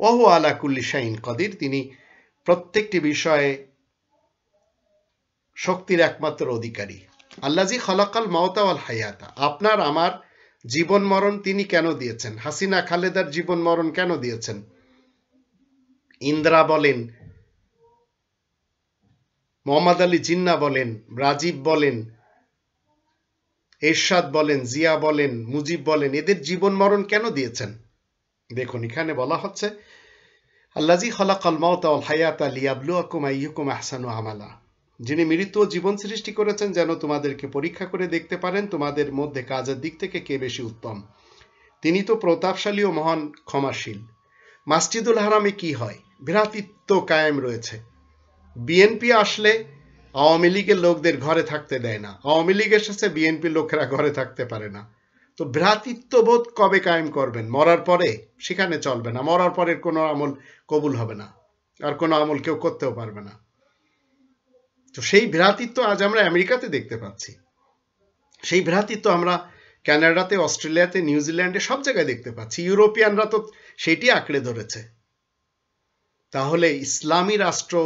ওয়া হুয়া আলা কুল্লি শাইইন কাদির, তিনি প্রত্যেকটি বিষয়ে শক্তির একমাত্র অধিকারী। আল্লাযী খালাকাল মাউতা ওয়াল হায়াতা, আপনার আমার জীবন মরণ তিনি কেন দিয়েছেন? হাসিনা খালেদার জীবন মরণ কেন দিয়েছেন? ইন্দ্রা বলেন, মোহাম্মদ আলী জিন্না বলেন, রাজীব বলেন, এরশাদ বলেন, জিয়া বলেন, মুজিব বলেন, এদের জীবন মরণ কেন দিয়েছেন? দেখুন এখানে বলা হচ্ছে, আল্লাযী খালাকাল মাউতা ওয়াল হায়াতা লিয়াবলুয়াকুম আইয়ুকুম আহসানু আমালা, যিনি মৃত্যু ও জীবন সৃষ্টি করেছেন যেন তোমাদেরকে পরীক্ষা করে দেখতে পারেন তোমাদের মধ্যে কাজের দিক থেকে কে বেশি উত্তম। তিনি তো প্রতাপশালী ও মহান ক্ষমাশীল। মসজিদুল হারামে কি হয়? ভ্রাতৃত্ব কায়েম রয়েছে। বিএনপি আসলে আওয়ামী লীগের লোকদের ঘরে থাকতে দেয় না, আওয়ামী লীগ এসেছে বিএনপি লোকেরা ঘরে থাকতে পারে না। তো ভ্রাতৃত্ববোধ কবে কায়েম করবেন? মরার পরে? সেখানে চলবে না, মরার পরের কোনো আমল কবুল হবে না, আর কোনো আমল কেউ করতেও পারবে না। তো সেই ভ্রাতৃত্ব আজ আমরা আমেরিকাতে দেখতে পাচ্ছি, সেই ভ্রাতৃত্ব আমরা কানাডাতে, অস্ট্রেলিয়াতে, নিউজিল্যান্ডে সব জায়গায় দেখতে পাচ্ছি। ইউরোপিয়ানরা তো সেটি আঁকড়ে ধরেছে। তাহলে ইসলামী রাষ্ট্র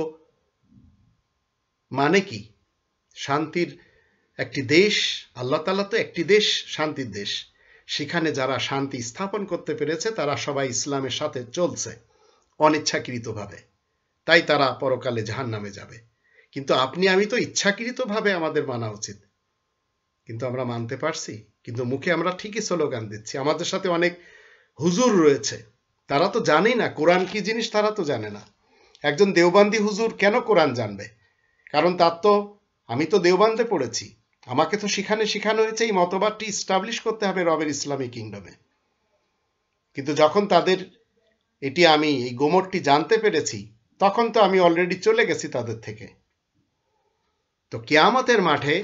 মানে কি? শান্তির একটি দেশ। আল্লাহ তাআলা তো একটি দেশ, শান্তির দেশ। সেখানে যারা শান্তি স্থাপন করতে পেরেছে তারা সবাই ইসলামের সাথে চলছে অনিচ্ছাকৃতভাবে, তাই তারা পরকালে জাহান্নামে যাবে। কিন্তু আপনি আমি তো ইচ্ছাকৃতভাবে আমাদের মানা উচিত, কিন্তু আমরা মানতে পারছি? কিন্তু মুখে আমরা ঠিকই স্লোগান দিচ্ছি। আমাদের সাথে অনেক হুজুর রয়েছে, তারা তো জানেই না কোরআন কি জিনিস, তারা তো জানে না। একজন দেওবন্দি হুজুর কেন কোরআন জানবে? কারণ তার তো, আমি তো দেওবন্দে পড়েছি, আমাকে তো শেখানো হয়েছে এই মতবাদটি ইস্টাবলিশ করতে হবে রবের ইসলামী কিংডমে। কিন্তু যখন তাদের এটি আমি এই গোমরটি জানতে পেরেছি, তখন তো আমি অলরেডি চলে গেছি তাদের থেকে। তো কিয়ামতের মাঠে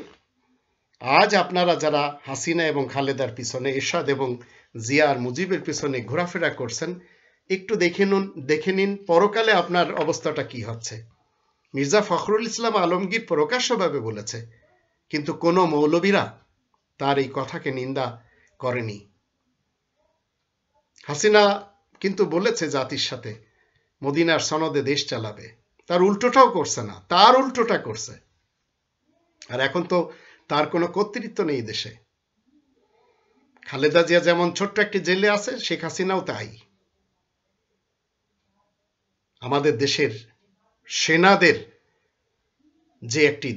আজ আপনারা যারা হাসিনা এবং খালেদার পিছনে, এরশাদ এবং জিয়া আর মুজিবের পিছনে ঘোরাফেরা করছেন, একটু দেখে নিন পরকালে আপনার অবস্থাটা কি হচ্ছে। মির্জা ফখরুল ইসলাম আলমগীর প্রকাশ্যভাবে বলেছে, কিন্তু কোনো মৌলবীরা তার এই কথাকে নিন্দা করেনি। হাসিনা কিন্তু বলেছে জাতির সাথে মদিনার সনদে দেশ চালাবে, তার উল্টোটাও করছে না, তার উল্টোটা করছে। আর এখন তো তার কোনো কর্তৃত্ব নেই দেশে। খালেদা জিয়া যেমন ছোট্ট একটি জেলে আছে, শেখ হাসিনাও তাই। আমাদের দেশের সেনাদের যে একটি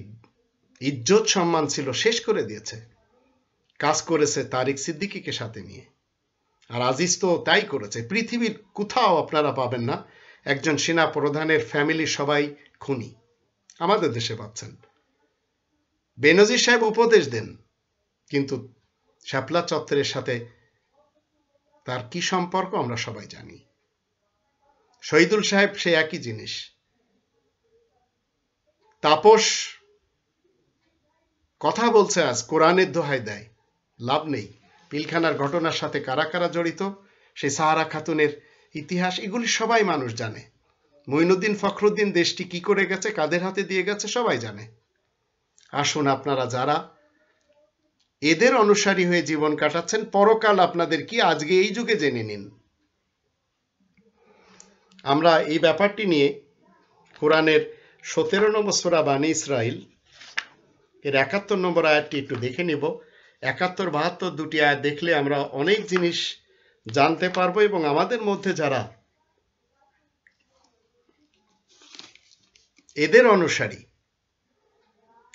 ইজ্জত সম্মান ছিল শেষ করে দিয়েছে। কাজ করেছে তারিক সিদ্দিকীকে সাথে নিয়ে, আর আজিজ তো তাই করেছে। পৃথিবীর কোথাও আপনারা পাবেন না একজন সেনা প্রধানের ফ্যামিলি সবাই খুনি, আমাদের দেশে পাচ্ছেন। বেনজির সাহেব উপদেশ দেন, কিন্তু শাপলা চত্বরের সাথে তার কি সম্পর্ক আমরা সবাই জানি। শহীদুল সাহেব সে একই জিনিস। তাপস কথা বলছে আজ, কোরআনের দোহাই দেয়, লাভ নেই। পিলখানার ঘটনার সাথে কারা কারা জড়িত, সেই সাহারা খাতুনের ইতিহাস, এগুলি সবাই মানুষ জানে। মঈনুদ্দিন ফখরুদ্দিন দেশটি কি করে গেছে, কাদের হাতে দিয়ে গেছে, সবাই জানে। আসুন আপনারা যারা এদের অনুসারী হয়ে জীবন কাটাচ্ছেন। পরকাল আপনাদের কি আজকে এই যুগে জেনে নিন। আমরা এই ব্যাপারটি নিয়ে কোরআনের 17 নম্বর সূরা বানী ইসরাইল এর 71 নম্বর আয়াতটি একটু দেখে নিব। 71, 72 দুটি আয়াত দেখলে আমরা অনেক জিনিস জানতে পারবো এবং আমাদের মধ্যে যারা এদের অনুসারী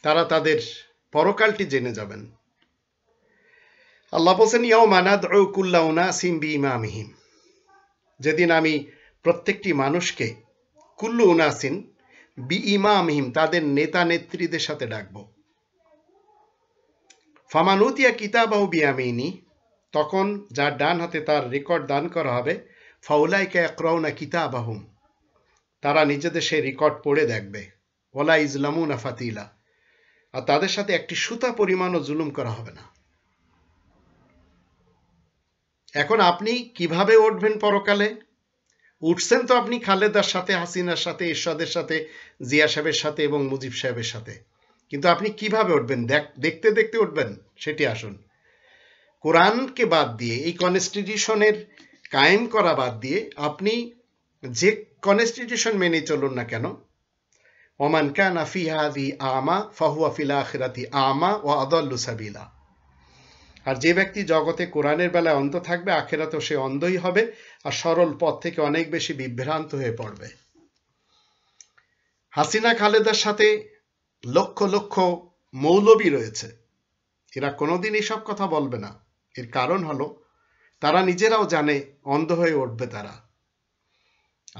তারা তাদের পরকালটি জেনে যাবেন। আল্লাহ বলেন, ইয়াউমা নাদউ কুল্লা উনাসিম বিইমামিহিম, যেদিন আমি প্রত্যেকটি মানুষকে কুল্লু উনাসিন বিইমামিহিম তাদের নেতা নেত্রীদের সাথে ডাকব। ফামান উতিয়া কিতাবাহু বিয়ামিনি, তখন যার ডান হাতে তার রেকর্ড দান করা হবে, ফাউলাইকা ইয়াকরাউনা কিতাবাহুম, তারা নিজেদের সেই রেকর্ড পড়ে দেখবে। ওয়ালা ইজলামুনা ফাতিলা, আর তাদের সাথে একটি সুতা পরিমাণও জুলুম করা হবে না। এখন আপনি কিভাবে উঠবেন পরকালে? উঠছেন তো আপনি খালেদার সাথে, হাসিনার সাথে, এরশাদের সাথে, জিয়া সাহেবের সাথে এবং মুজিব সাহেবের সাথে, কিন্তু আপনি কিভাবে উঠবেন? দেখতে দেখতে উঠবেন, সেটি আসুন। কোরআনকে বাদ দিয়ে, এই কনস্টিটিউশনের কায়েম করা বাদ দিয়ে আপনি যে কনস্টিটিউশন মেনে চলুন না কেন, ওমান কানা ফি হাযিহি আমা ফাহুয়া ফিল আখিরাতি আমা ওয়া আদাল্লু সাবিলা, আর যে ব্যক্তি জগতে কোরআনের বেলায় অন্ধ থাকবে, আখিরাতেও সে অন্ধই হবে আর সরল পথ থেকে অনেক বেশি বিভ্রান্ত হয়ে পড়বে। হাসিনা খালেদার সাথে লক্ষ লক্ষ মৌলবী রয়েছে, এরা কোনোদিন এসব কথা বলবে না। এর কারণ হলো তারা নিজেরাও জানে অন্ধ হয়ে উঠবে তারা।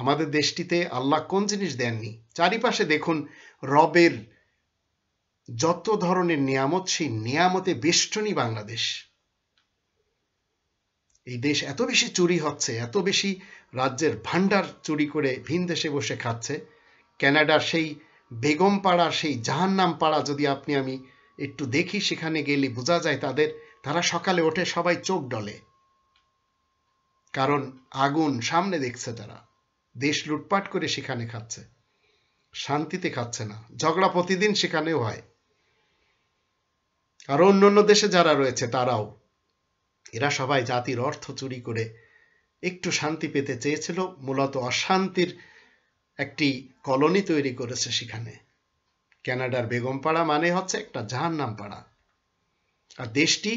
আমাদের দেশটিতে আল্লাহ কোন জিনিস দেননি? চারিপাশে দেখুন, রবের যত ধরনের নিয়ামত, সেই নিয়ামতে বেষ্টনী বাংলাদেশ। এই দেশ এত বেশি চুরি হচ্ছে, এত বেশি রাজ্যের ভান্ডার চুরি করে ভিন দেশে বসে খাচ্ছে। কানাডার সেই বেগম পাড়া, সেই জাহান্নাম পাড়া যদি আমি একটু দেখি, সেখানে গেলে বোঝা যায় তারা সকালে ওঠে সবাই চোখ ডলে, কারণ আগুন সামনে দেখছে। তারা দেশ লুটপাট করে সেখানে খাচ্ছে, শান্তিতে খাচ্ছে না। ঝগড়া প্রতিদিন সেখানেও হয়। আর অন্য দেশে যারা রয়েছে তারাও, এরা সবাই জাতির অর্থ চুরি করে একটু শান্তি পেতে চেয়েছিল, মূলত অশান্তির একটি কলোনি তৈরি করেছে সেখানে। কানাডার বেগমপাড়া মানে হচ্ছে একটা জাহান্নাম পাড়া। আর দেশটি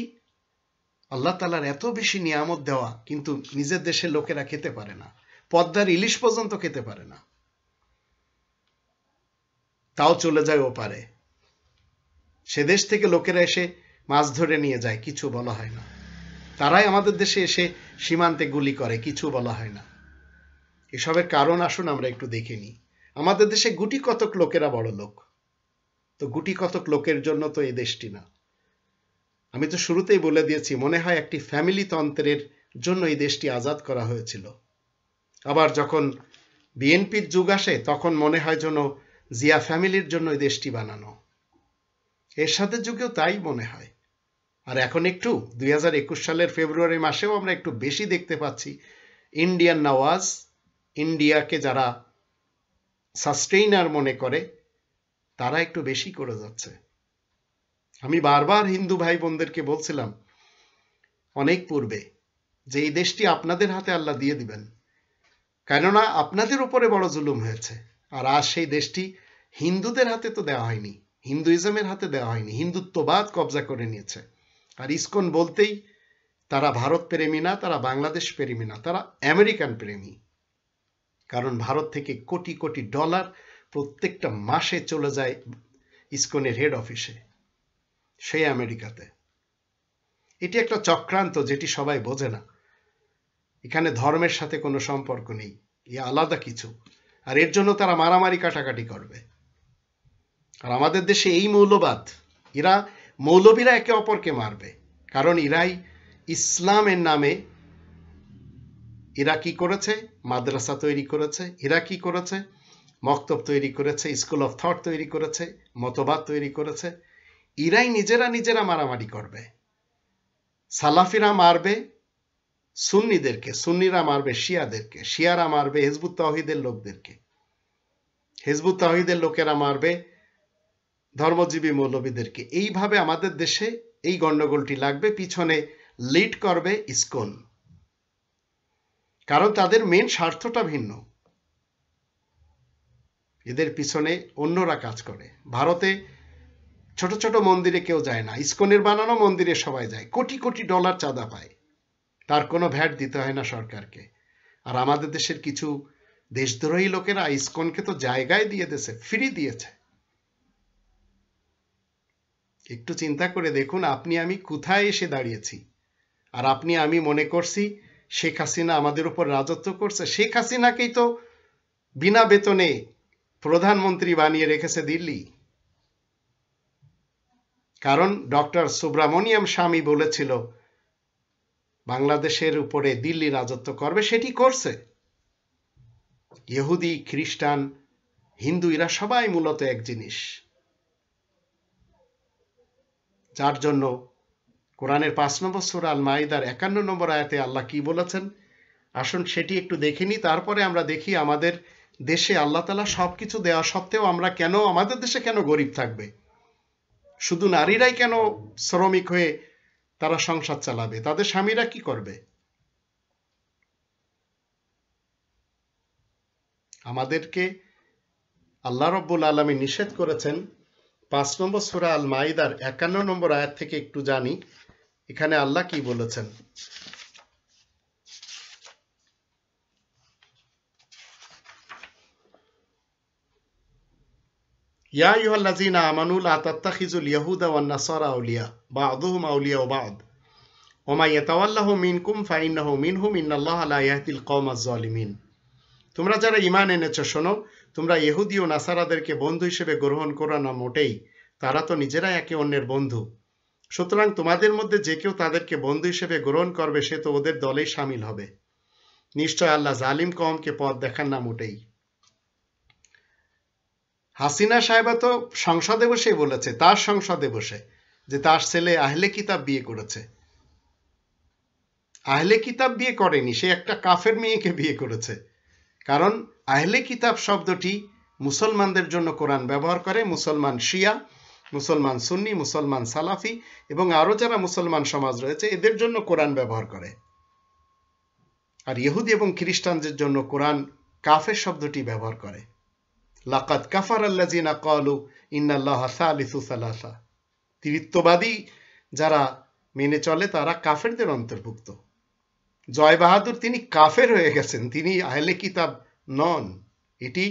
আল্লাহ তাআলার এত বেশি নিয়ামত দেওয়া, কিন্তু নিজের দেশের লোকেরা খেতে পারে না, পদ্মার ইলিশ পর্যন্ত খেতে পারে না, তাও চলে যায় ওপারে। সে দেশ থেকে লোকেরা এসে মাছ ধরে নিয়ে যায়, কিছু বলা হয় না। তারাই আমাদের দেশে এসে সীমান্তে গুলি করে, কিছু বলা হয় না। এসবের কারণ আসুন আমরা একটু দেখে নিই। আমাদের দেশে গুটি কতক লোকেরা বড় লোক, তো গুটি কতক লোকের জন্য তো এই দেশটি না। আমি তো শুরুতেই বলে দিয়েছি, মনে হয় একটি ফ্যামিলি তন্ত্রের জন্য এই দেশটি আজাদ করা হয়েছিল। আবার যখন বিএনপির যুগ আসে, তখন মনে হয় যেন জিয়া ফ্যামিলির জন্য এই দেশটি বানানো। এরশাদের যুগেও তাই মনে হয়। আর এখন একটু 2021 সালের ফেব্রুয়ারি মাসেও আমরা একটু বেশি দেখতে পাচ্ছি ইন্ডিয়ান নওয়াজ, ইন্ডিয়াকে যারা সাস্টেইনার মনে করে, তারা একটু বেশি করে যাচ্ছে। আমি বারবার হিন্দু ভাই বোনদেরকে বলছিলাম অনেক পূর্বে যে এই দেশটি আপনাদের হাতে আল্লাহ দিয়ে দিবেন, কেননা আপনাদের উপরে বড় জুলুম হয়েছে। আর আজ সেই দেশটি হিন্দুদের হাতে তো দেওয়া হয়নি, হিন্দুইজমের হাতে দেওয়া হয়নি, হিন্দুত্ববাদ কবজা করে নিয়েছে। আর ইসকন বলতেই তারা ভারত প্রেমী না, তারা বাংলাদেশ প্রেমী না, তারা আমেরিকান প্রেমী। কারণ ভারত থেকে কোটি কোটি ডলার প্রত্যেকটা মাসে চলে যায় ইসকনের হেড অফিসে, সেই আমেরিকাতে। এটি একটা চক্রান্ত, যেটি সবাই বোঝে না। এখানে ধর্মের সাথে কোনো সম্পর্ক নেই, এ আলাদা কিছু। আর এর জন্য তারা মারামারি কাটাকাটি করবে। আর আমাদের দেশে এই মৌলবাদ, মৌলবীরা একে অপরকে মারবে, কারণ ইরাই ইসলামের নামে এরা কি করেছে? মাদ্রাসা তৈরি করেছে, এরা কি করেছে? মক্তব তৈরি করেছে, স্কুল অফ থট তৈরি করেছে, মতবাদ তৈরি করেছে। ইরাই নিজেরা মারামারি করবে। সালাফিরা মারবে সুন্নিদেরকে, সুন্নিরা মারবে শিয়াদেরকে, শিয়ারা মারবে হিজবুত তাওহীদের লোকদেরকে, হিজবুত তাওহীদের লোকেরা মারবে ধর্মজীবী মৌলবীদেরকে। এইভাবে আমাদের দেশে এই গন্ডগোলটি লাগবে, পিছনে লিড করবে ইসকন, কারণ তাদের মেন স্বার্থটা ভিন্ন। এদের পিছনে অন্যরা কাজ করে। ভারতে ছোট ছোট মন্দিরে কেউ যায় না, ইসকনের বানানো মন্দিরে সবাই যায়, কোটি কোটি ডলার চাঁদা পায়, তার কোনো ভ্যাট দিতে হয় না সরকারকে। আর আমাদের দেশের কিছু দেশদ্রোহী লোকেরা ইসকনকে তো জায়গায় দিয়ে দিয়েছে, ফ্রি দিয়েছে। একটু চিন্তা করে দেখুন, আপনি আমি কোথায় এসে দাঁড়িয়েছি। আর আপনি আমি মনে করছি শেখ হাসিনা আমাদের উপর রাজত্ব করছে। শেখ হাসিনাকেই তো বিনা বেতনে প্রধানমন্ত্রী বানিয়ে রেখেছে দিল্লি, কারণ ডক্টর সুব্রামনিয়াম স্বামী বলেছিল বাংলাদেশের উপরে দিল্লি রাজত্ব করবে, সেটি করছে। ইহুদি, খ্রিস্টান, হিন্দু এরা সবাই মূলত এক জিনিস, যার জন্য কোরআনের 5 নম্বর সূরা আল মাইদার 51 নম্বর আয়াতে আল্লাহ কি বলেছেন আসুন সেটি একটু দেখে নিই, তারপরে আমরা দেখি আমাদের দেশে আল্লাহ তাআলা সবকিছু দেওয়া সত্ত্বেও আমরা কেন, আমাদের দেশে কেন গরিব থাকবে, শুধু নারীরাই কেন শ্রমিক হয়ে তারা সংসার চালাবে, তাদের স্বামীরা কি করবে? আমাদেরকে আল্লাহ রাব্বুল আলামিন নিষেধ করেছেন 5 নম্বর সূরা আল মাইদার 51 নম্বর আয়াত থেকে একটু জানি এখানে আল্লাহ কি বলেছেন। ইয়া আইয়ুহাল্লাযীনা আমানু লা তাত্তাখিযুল ইয়াহুদা ওয়ান নাসারা আউলিয়া বা'দুহুম আউলিয়া বা'দ ওয়া মা ইয়াতাওয়াল্লাহুম মিনকুম ফাইন্নাহু মিনহুম ইন্নাল্লাহা লা ইয়াহদিল কওমাজ জালিমিন। তোমরা যারা ঈমান এনেছো শোনো, তোমরা ইহুদি ও নাসারাদেরকে বন্ধু হিসেবে গ্রহণ করো না মোটেই, তারা তো নিজেরাই একে অন্যের বন্ধু। সুতরাং তোমাদের মধ্যে যে কেউ তাদেরকে বন্ধু হিসেবে গ্রহণ করবে সে তো ওদের দলেই শামিল হবে। নিশ্চয় আল্লাহ জালিম কওমকে পথ দেখান না মোটেই। হাসিনা সাহেবা তো সংসদে বসে বলেছে, তার সংসদে বসে, যে তার ছেলে আহলে কিতাব বিয়ে করেছে। আহলে কিতাব বিয়ে করেনি, সে একটা কাফের মেয়েকে বিয়ে করেছে। কারণ আহলে কিতাব শব্দটি মুসলমানদের জন্য কোরআন ব্যবহার করে, মুসলমান শিয়া, মুসলমান সুন্নি, মুসলমান সালাফি এবং আরো যারা মুসলমান সমাজ রয়েছে এদের জন্য কোরআন ব্যবহার করে। আর ইহুদি এবং খ্রিস্টানদের জন্য কোরআন কাফের শব্দটি ব্যবহার করে। লাকাদ কাফারাল্লাযিনা ক্বালু ইন্নাল্লাহা সালিসু সালাসা। ত্রিত্ববাদী যারা মেনে চলে তারা কাফেরদের অন্তর্ভুক্ত। জয় বাহাদুর তিনি কাফের হয়ে গেছেন, তিনি আহলে কিতাব নন। এটি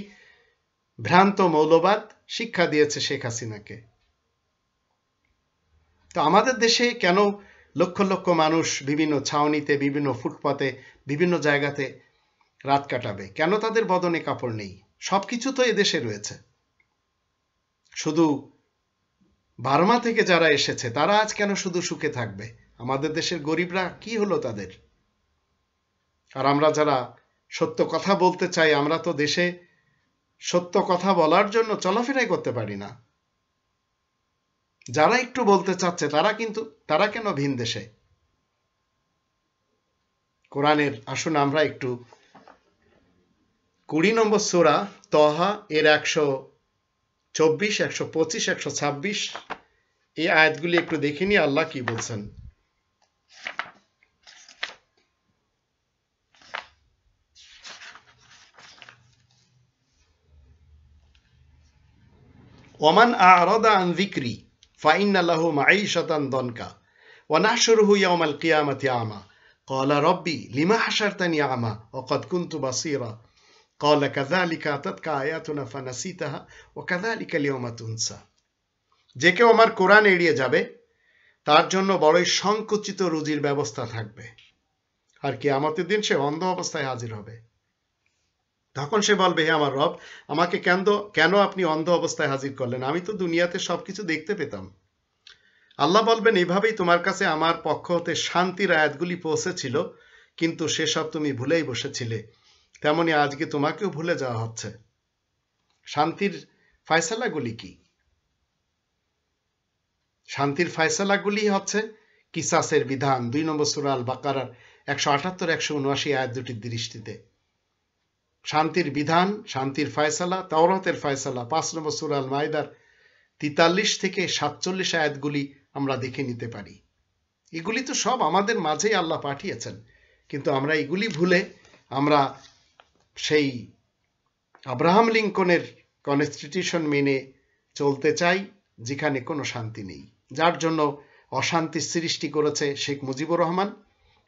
ভ্রান্ত মৌলবাদ শিক্ষা দিয়েছে শেখ হাসিনাকে। তো আমাদের দেশে কেন লক্ষ লক্ষ মানুষ বিভিন্ন ছাউনিতে, বিভিন্ন ফুটপাতে, বিভিন্ন জায়গাতে রাত কাটাবে? কেন তাদের বদনে কাপড় নেই? সবকিছু তো এদেশে রয়েছে। শুধু বার্মা থেকে যারা এসেছে তারা আজ কেন শুধু সুখে থাকবে? আমাদের দেশের গরিবরা কি হলো তাদের? আর আমরা যারা সত্য কথা বলতে চাই, আমরা তো দেশে সত্য কথা বলার জন্য চলাফেরাই করতে পারি না। যারা একটু বলতে চাচ্ছে তারা কেন ভিন দেশে? কোরআনের আসুন আমরা একটু 20 নম্বর সূরা তহা এর 124, 125, 126 এই আয়াতগুলি একটু দেখে নিই আল্লাহ কি বলছেন। ওমান আ'রাদা আন যিকরি ফাইন্না লাহু মাঈশাতান দনকা ওয়া নাহশুরুহু ইয়াওমাল কিয়ামাতি আমা ক্বালা রাব্বি লিমা হাশারতানি আমা ওয়া ক্বাদ কুনতু বাসীরা ক্বালা কাযালিকা আতাতকা আয়াতুনা ফানাসিতাহা ওয়া কাযালিকা আল-ইয়াওমা তুনসা। যে কেউ আমার কোরআন এড়িয়ে যাবে তার জন্য বড়ই সংকুচিত রুজির ব্যবস্থা থাকবে, আর কিয়ামতের দিন সে অন্ধ অবস্থায় হাজির হবে। তখন সে বলবে, হে আমার রব, আমাকে কেন আপনি অন্ধ অবস্থায় হাজির করলেন? আমি তো দুনিয়াতে সবকিছু দেখতে পেতাম। আল্লাহ বলবেন, এভাবেই তোমার কাছে আমার পক্ষ হতে শান্তির আয়াতগুলি পৌঁছেছিল, কিন্তু সেসব তুমি ভুলেই বসেছিলে। তেমনি আজকে তোমাকেও ভুলে যাওয়া হচ্ছে। শান্তির ফয়সালাগুলি কি? শান্তির ফয়সালাগুলি হচ্ছে কিসাসের বিধান 2 নম্বর সূরা আল বাকারার 178, 179 আয়াত দুটির দৃষ্টিতে। শান্তির বিধান, শান্তির ফয়সালা, তাওরাতের ফয়সালা 5 নম্বর সূরা আল মাইদার 43 থেকে 47 আয়াতগুলি আমরা দেখে নিতে পারি। এগুলি তো সব আমাদের মাঝেই আল্লাহ পাঠিয়েছেন, কিন্তু আমরা এগুলি ভুলে আমরা সেই আব্রাহাম লিঙ্কনের কনস্টিটিউশন মেনে চলতে চাই, যেখানে কোনো শান্তি নেই, যার জন্য অশান্তি সৃষ্টি করেছে শেখ মুজিবুর রহমান,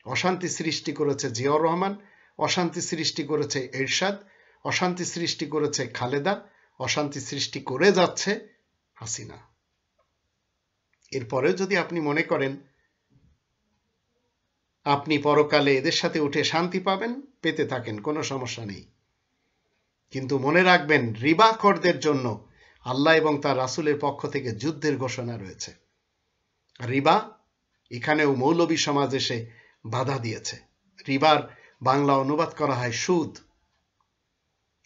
অশান্তি সৃষ্টি করেছে জিয়াউর রহমান, অশান্তি সৃষ্টি করেছে এরশাদ, অশান্তি সৃষ্টি করেছে খালেদা, অশান্তি সৃষ্টি করে যাচ্ছে হাসিনা। এরপরেও যদি আপনি মনে করেন আপনি পরকালে এদের সাথে উঠে শান্তি পাবেন, পেতে থাকেন, কোনো সমস্যা নেই। কিন্তু মনে রাখবেন, রিবাখোরদের জন্য আল্লাহ এবং তার রাসূলের পক্ষ থেকে যুদ্ধের ঘোষণা রয়েছে। রিবা এখানেও মৌলবী সমাজ এসে বাধা দিয়েছে। রিবার বাংলা অনুবাদ করা হয় সুদ,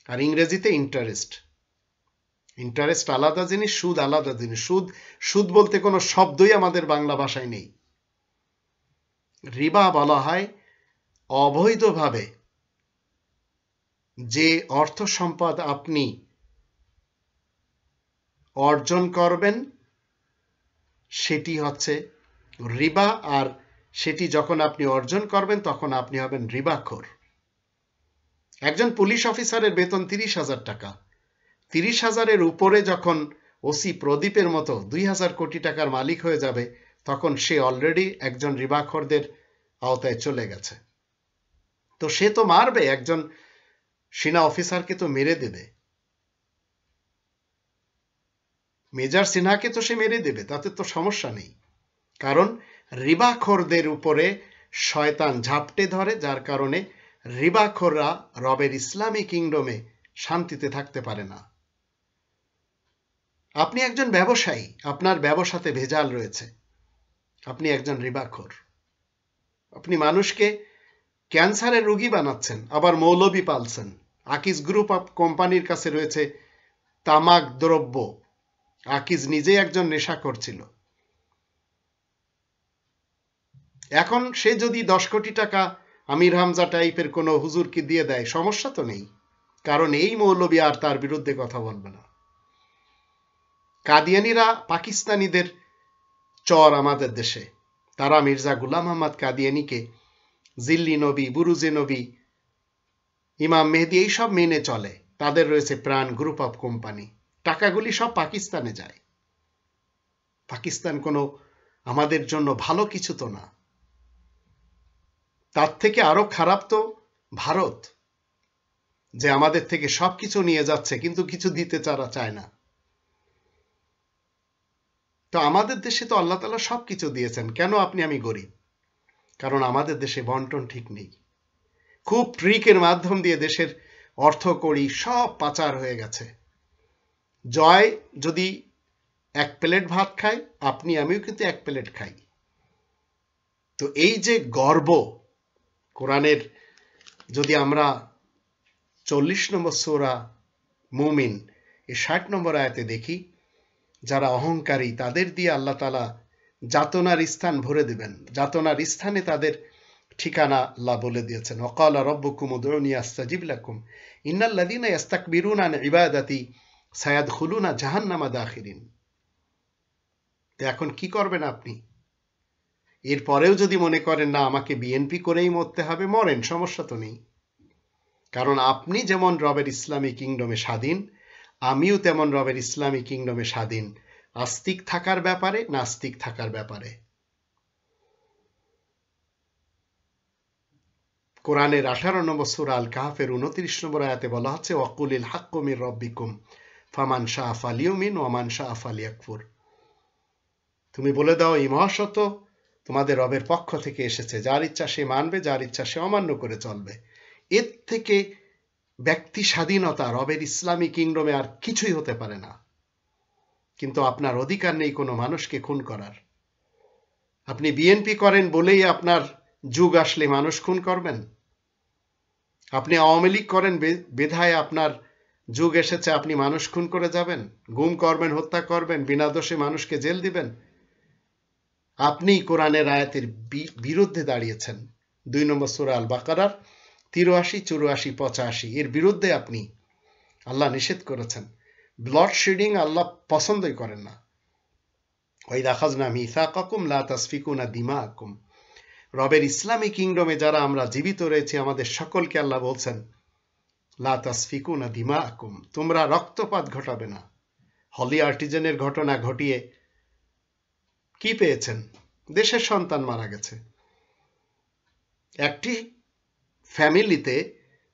আর ইংরেজিতে ইন্টারেস্ট। ইন্টারেস্ট আলাদা জিনিস, সুদ আলাদা জিনিস। সুদ বলতে কোনো শব্দই আমাদের বাংলা ভাষায় নেই। রিবা বলা হয় অবৈধভাবে যে অর্থ সম্পদ আপনি অর্জন করবেন সেটি হচ্ছে রিবা, আর সেটি যখন আপনি অর্জন করবেন তখন আপনি হবেন রিবাখোর। একজন পুলিশ অফিসারের বেতন 30,000 টাকা। 30,000-এর উপরে যখন ওসি প্রদীপের মতো 2,000 কোটি টাকার মালিক হয়ে যাবে, তখন সে অলরেডি একজন রিবাখোরদের আওতায় চলে গেছে। তো সে তো মারবে, একজন সেনা অফিসারকে তো মেরে দেবে, মেজর সিনহাকে তো সে মেরে দেবে, তাতে তো সমস্যা নেই। কারণ রিবাখোরদের উপরে শয়তান ঝাপটে ধরে, যার কারণে রিবাখোররা রবের ইসলামী কিংডমে শান্তিতে থাকতে পারে না। আপনি একজন ব্যবসায়ী, আপনার ব্যবসাতে ভেজাল রয়েছে, আপনি একজন রিবাখোর। আপনি মানুষকে ক্যান্সারের রোগী বানাচ্ছেন, আবার মৌলবি পালছেন। আকিজ গ্রুপ অফ কোম্পানির কাছে রয়েছে তামাক দ্রব্য। আকিজ নিজেই একজন নেশাখোর ছিল। এখন সে যদি 10 কোটি টাকা আমির হামজা টাইপের কোনো হুজুরকে দিয়ে দেয়, সমস্যা তো নেই, কারণ এই মৌলবি আর তার বিরুদ্ধে কথা বলবে না। কাদিয়ানিরা পাকিস্তানিদের চর আমাদের দেশে, তারা মির্জা গুলাম আহমদ কাদিয়ানিকে জিল্লি নবী, বুরুজে নবী, ইমাম মেহেদি এইসব মেনে চলে। তাদের রয়েছে প্রাণ গ্রুপ অফ কোম্পানি। টাকাগুলি সব পাকিস্তানে যায়। পাকিস্তান কোনো আমাদের জন্য ভালো কিছু তো না। তার থেকে আরো খারাপ তো ভারত, যে আমাদের থেকে সবকিছু নিয়ে যাচ্ছে কিন্তু কিছু দিতে চায় না। তো আমাদের দেশে তো আল্লাহ তাআলা সবকিছু দিয়েছেন, কেন আপনি আমি গরিব? কারণ আমাদের দেশে বন্টন ঠিক নেই। খুব ট্রিকের মাধ্যম দিয়ে দেশের অর্থ কড়ি সব পাচার হয়ে গেছে। জয় যদি 1 প্লেট ভাত খায়, আপনি আমিও কিন্তু 1 প্লেট খাই। তো এই যে গর্ব, কোরআনের যদি আমরা 40 নম্বর সূরা মুমিন এর 60 নম্বর আয়াতে দেখি, যারা অহংকারী তাদের দিয়ে আল্লাহ তাআলা যাতনার স্থান ভরে দিবেন। যাতনার স্থানে তাদের ঠিকানা আল্লাহ বলে দিয়েছেন। ওয়াকালা রাব্বুকুম উদউনি আস্তাজিব লাকুম ইন্নাল্লাযীনা ইস্তাকবিরুনা আন ইবাদাতি সায়াদখুলুনা জাহান্নামা দাখিরিন। তো এখন কি করবেন আপনি? এরপরেও যদি মনে করেন না আমাকে বিএনপি করেই মরতে হবে, মরেন, সমস্যা তো নেই। কারণ আপনি যেমন রবের ইসলামী কিংডমে স্বাধীন, আমিও তেমন রবের ইসলামী কিংডমে স্বাধীন, আস্তিক থাকার ব্যাপারে, নাস্তিক থাকার ব্যাপারে। কোরআনের 18 নম্বর সূরা আল কাহফের 29 নম্বর আয়াতে বলা হচ্ছে, ওয়াকুলিল হাক্কু মির রাব্বিকুম ফামান শাআ ফালিউমিন ওয়া মান শাআ ফালিয়াকফুর। তুমি বলে দাও, এই মহাসত্য তোমাদের রবের পক্ষ থেকে এসেছে, যার ইচ্ছা সে মানবে, যার ইচ্ছা সে অমান্য করে চলবে। এর থেকে ব্যক্তি স্বাধীনতা রবের ইসলামী কিংডমে আর কিছুই হতে পারে না। কিন্তু আপনার অধিকার নেই কোনো মানুষকে খুন করার। আপনি বিএনপি করেন বলেই আপনার যুগ আসলে মানুষ খুন করবেন? আপনি আওয়ামী লীগ করেন বিধায় আপনার যুগ এসেছে আপনি মানুষ খুন করে যাবেন, গুম করবেন, হত্যা করবেন, বিনা দোষে মানুষকে জেল দিবেন? আপনি কোরআনের আয়াতের বিরুদ্ধে দাঁড়িয়েছেন। 2 নম্বর সূরা আল বাকারার 83, 84, 85 এর বিরুদ্ধে আপনি, আল্লাহ নিষেধ করেছেন। ব্লাড শেডিং আল্লাহ পছন্দই করেন না। ওয়াইদা আখাযনা মিসাকাকুম লা তাসফিকুনা দিমাআকুম। রবের ইসলামী কিংডমে যারা আমরা জীবিত রয়েছি আমাদের সকলকে আল্লাহ বলছেন লা তাসফিকুনা দিমাআকুম, তোমরা রক্তপাত ঘটাবে না। হলি আর্টিজানের ঘটনা ঘটিয়ে কি পেয়েছেন? দেশের সন্তান মারা গেছে। একটি ফ্যামিলিতে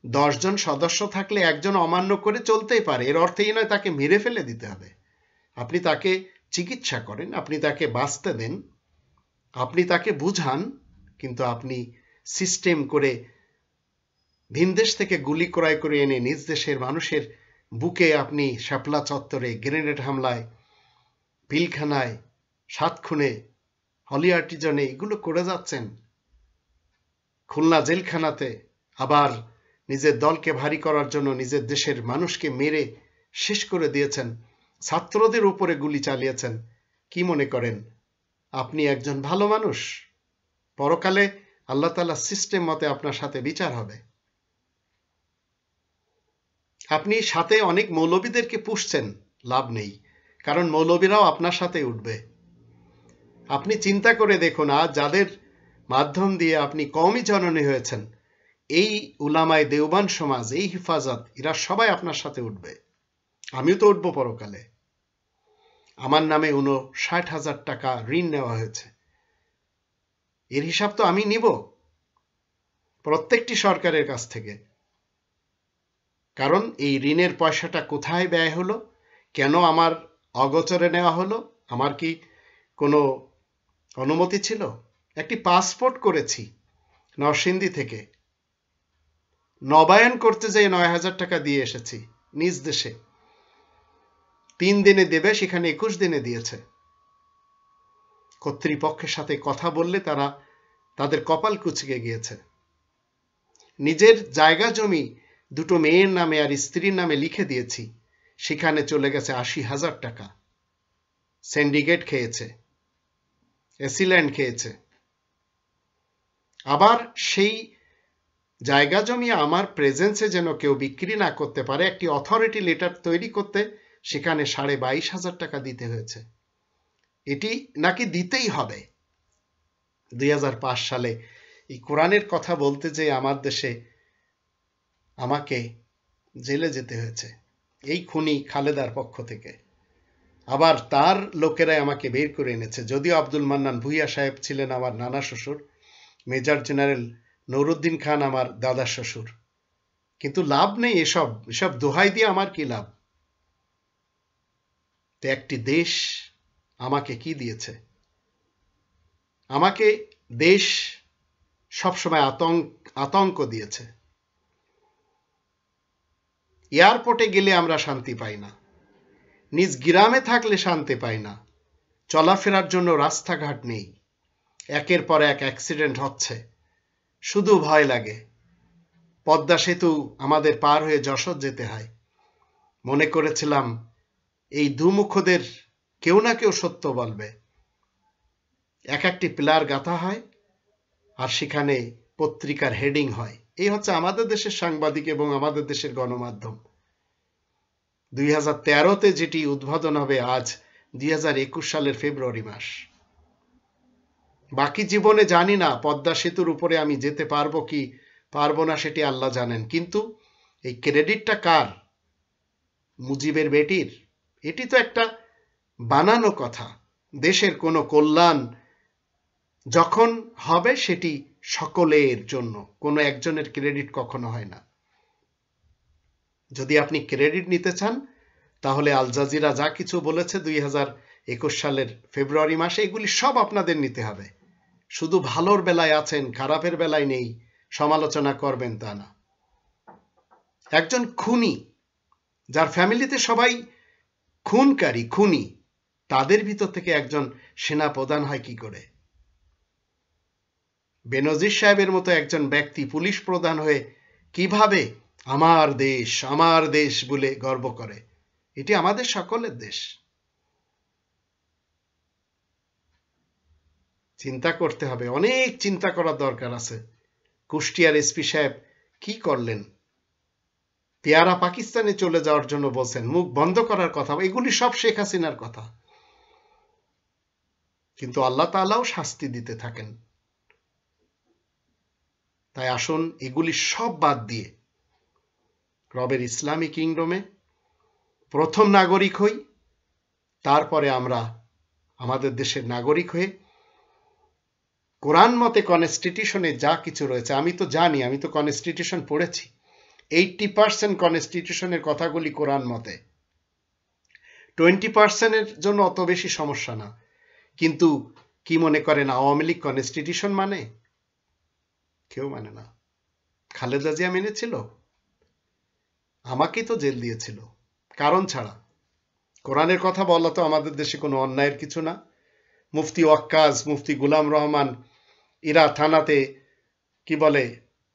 10 জন সদস্য থাকলে একজন অমান্য করে চলতেই পারে, এর অর্থ এই নয় তাকে মেরে ফেলে দিতে হবে। আপনি তাকে চিকিৎসা করেন, আপনি তাকে বাঁচতে দেন, আপনি তাকে বুঝান, কিন্তু আপনি সিস্টেম করে ভিনদেশ থেকে গুলি ক্রয় করে এনে নিজ দেশের মানুষের বুকে আপনি শাপলা চত্বরে গ্রেনেড হামলায়, পিলখানায়, 7 খুনে, হলি আর্টিজানে এগুলো করে যাচ্ছেন। খুলনা জেলখানাতে আবার নিজের দলকে ভারী করার জন্য নিজের দেশের মানুষকে মেরে শেষ করে দিয়েছেন, ছাত্রদের উপরে গুলি চালিয়েছেন। কি মনে করেন আপনি একজন ভালো মানুষ? পরকালে আল্লাহ তাআলা সিস্টেম মতে আপনার সাথে বিচার হবে। আপনি সাথে অনেক মৌলবীদেরকে পুষছেন, লাভ নেই, কারণ মৌলবীরাও আপনার সাথে উঠবে। আপনি চিন্তা করে দেখুন, আজ যাদের মাধ্যম দিয়ে আপনি কওমি জননী হয়েছেন, এই উলামায়ে দেওবান সমাজ, এই হিফাজত, এরা সবাই আপনার সাথে উঠবে। আমিও তো উঠবো পরকালে। আমার নামে 59,000 টাকা ঋণ নেওয়া হয়েছে, এর হিসাব তো আমি নিব প্রত্যেকটি সরকারের কাছ থেকে। কারণ এই ঋণের পয়সাটা কোথায় ব্যয় হলো, কেন আমার অগোচরে নেওয়া হলো, আমার কি কোনো অনুমতি ছিল? একটি পাসপোর্ট করেছি নরসিংদী থেকে, নবায়ন করতে যেয়ে 9,000 টাকা দিয়ে এসেছি নিজ দেশে। 3 দিনে দেবে, সেখানে 21 দিনে দিয়েছে। কর্তৃপক্ষের সাথে কথা বললে তারা তাদের কপাল কুঁচকে গিয়েছে। নিজের জায়গা জমি 2টো মেয়ের নামে আর স্ত্রীর নামে লিখে দিয়েছি, সেখানে চলে গেছে 80,000 টাকা। সিন্ডিকেট খেয়েছে, এসিল্যান্ড খেয়েছে। আবার সেই জায়গা জমি আমার প্রেজেন্সে যেন কেউ বিক্রি না করতে পারে, একটি অথরিটি লেটার তৈরি করতে সেখানে 22,500 টাকা দিতে হয়েছে। এটি নাকি দিতেই হবে। 2005 সালে এই কোরআনের কথা বলতে যে আমার দেশে আমাকে জেলে যেতে হয়েছে, এই খুনি খালেদার পক্ষ থেকে। আবার তার লোকেরাই আমাকে বের করে এনেছে। যদিও আব্দুল মান্নান ভুইয়া সাহেব ছিলেন আমার নানা শ্বশুর, মেজর জেনারেল নুরুদ্দিন খান আমার দাদা শ্বশুর, কিন্তু লাভ নেই। এসব দোহাই দিয়ে আমার কি লাভ? তো একটি দেশ আমাকে কি দিয়েছে? আমাকে দেশ সবসময় আতঙ্ক দিয়েছে। এয়ারপোর্টে গেলে আমরা শান্তি পাই না, নিজ গ্রামে থাকলে শান্তি পাই না, চলাফেরার জন্য রাস্তাঘাট নেই, একের পর এক অ্যাক্সিডেন্ট হচ্ছে, শুধু ভয় লাগে। পদ্মা সেতু আমাদের পার হয়ে যশোর যেতে হয়, মনে করেছিলাম এই দুমুখদের কেউ না কেউ সত্য বলবে। একটি পিলার গাঁথা হয় আর সেখানে পত্রিকার হেডিং হয়। এই হচ্ছে আমাদের দেশের সাংবাদিক এবং আমাদের দেশের গণমাধ্যম। 2013-তে যেটি উদ্বোধন হবে আজ 2021 সালের ফেব্রুয়ারি মাস। বাকি জীবনে জানি না পদ্মা সেতুর উপরে আমি যেতে পারবো কি পারবো না, সেটি আল্লাহ জানেন। কিন্তু এই ক্রেডিটটা কার? মুজিবের বেটির? এটি তো একটা বানানো কথা। দেশের কোনো কল্যাণ যখন হবে সেটি সকলের জন্য, কোনো একজনের ক্রেডিট কখনো হয় না। যদি আপনি ক্রেডিট নিতে চান তাহলে আল জাজিরা যা কিছু বলেছে 2021 সালের ফেব্রুয়ারি মাসে, এগুলি সব আপনাদের নিতে হবে। শুধু ভালোর বেলায় আছেন, খারাপের বেলায় নেই, সমালোচনা করবেন তা না। একজন খুনি, যার ফ্যামিলিতে সবাই খুনি, তাদের ভিতর থেকে একজন সেনা প্রধান হয় কি করে? বেনজির সাহেবের মতো একজন ব্যক্তি পুলিশ প্রধান হয়ে কিভাবে আমার দেশ বলে গর্ব করে? এটি আমাদের সকলের দেশ। চিন্তা করতে হবে, অনেক চিন্তা করার দরকার আছে। কুষ্টিয়ার এসপি সাহেব কি করলেন? পেয়ারা পাকিস্তানে চলে যাওয়ার জন্য বলছেন, মুখ বন্ধ করার কথা, এগুলি সব শেখ হাসিনার কথা। কিন্তু আল্লাহ তাআলাও শাস্তি দিতে থাকেন। তাই আসুন এগুলি সব বাদ দিয়ে রবের ইসলামী কিংডমে প্রথম নাগরিক হই, তারপরে আমরা আমাদের দেশের নাগরিক হয়ে কোরআন মতে কনস্টিটিউশনে যা কিছু রয়েছে, আমি তো জানি, আমি তো কনস্টিটিউশন পড়েছি, 80% কনস্টিটিউশনের কথাগুলি কোরআন মতে, 20%-এর জন্য অত বেশি সমস্যা না। কিন্তু কি মনে করেন আওয়ামী লীগ কনস্টিটিউশন মানে? কেউ মানে না। খালেদা জিয়া মেনেছিল? আমাকেই তো জেল দিয়েছিল কারণ ছাড়া। কোরআনের কথা বলা তো আমাদের দেশে কোনো অন্যায়ের কিছু না। মুফতি ওয়াক্কাজ, মুফতি গুলাম রহমান, এরা থানাতে কি বলে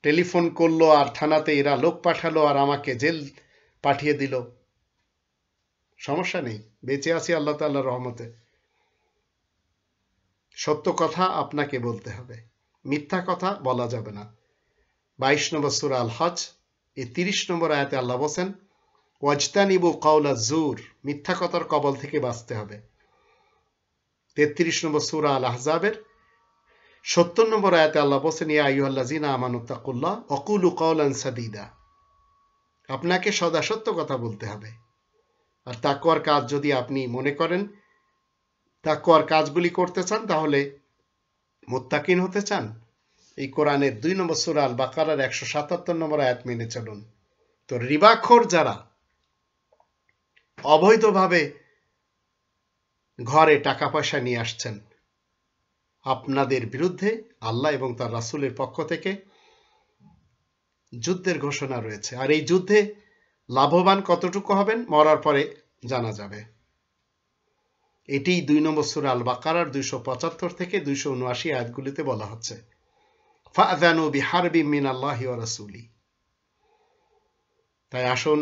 টেলিফোন করলো আর থানাতে এরা লোক পাঠালো আর আমাকে জেল পাঠিয়ে দিল। সমস্যা নেই, বেঁচে আছি আল্লাহ তাআলার রহমতে। সত্য কথা আপনাকে বলতে হবে, মিথ্যা কথা বলা যাবে না। 22 নম্বর সূরা আল হজ এই 30 নম্বর আয়াতে আল্লাহ বলেন, ওয়াজতানিবু কাওলা জুর, মিথ্যা কথার কবল থেকে বাঁচতে হবে। 33 নম্বর সূরা আল আহজাবের 70 নম্বর আয়াতে আল্লাহ বলেন, ইয়া আইয়ুহাল্লাযিনা আমানুত্তাকুল্লাহ ওয়া কুলু কাওলান সাদীদা, আপনাকে সদা সত্য কথা বলতে হবে। আর তাকওয়ার কাজ যদি আপনি মনে করেন তাকওয়ার কাজগুলি করতে চান, তাহলে মুত্তাকিন হতে চান, এই কোরআনের 2 নম্বর সূরা আল বাকারার 177 নম্বর আয়াত মেনে চলুন। তো রিবাখোর যারা অবৈধভাবে ঘরে টাকা পয়সা নিয়ে আসছেন, আপনাদের বিরুদ্ধে আল্লাহ এবং তার রাসূলের পক্ষ থেকে যুদ্ধের ঘোষণা রয়েছে। আর এই যুদ্ধে লাভবান কতটুকু হবেন মরার পরে জানা যাবে। এটি 2 নম্বর সূরা আল বাকারার 275 থেকে 279 আয়াতগুলিতে বলা হচ্ছে, ফাআযানু বিহারবিম মিনাল্লাহি ওয়া রাসূলি। তাই আসুন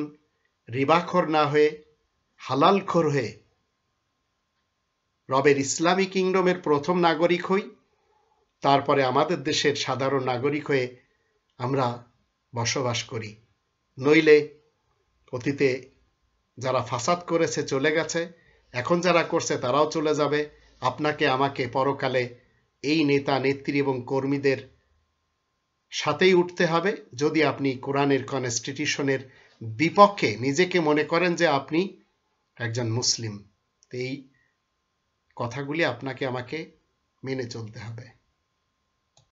রিবাখোর না হয়ে হালালখোর হয়ে রবের ইসলামী কিংডমের প্রথম নাগরিক হই, তারপরে আমাদের দেশের সাধারণ নাগরিক হয়ে আমরা বসবাস করি। নইলে অতীতে যারা ফাসাদ করেছে চলে গেছে, এখন যারা করছে তারাও চলে যাবে। আপনাকে আমাকে পরকালে এই নেতা নেত্রী এবং কর্মীদের সাথেই উঠতে হবে যদি আপনি কোরআনের কনস্টিটিউশনের বিপক্ষে নিজেকে মনে করেন যে আপনি একজন মুসলিম। এই কথাগুলি আপনাকে আমাকে মেনে চলতে হবে।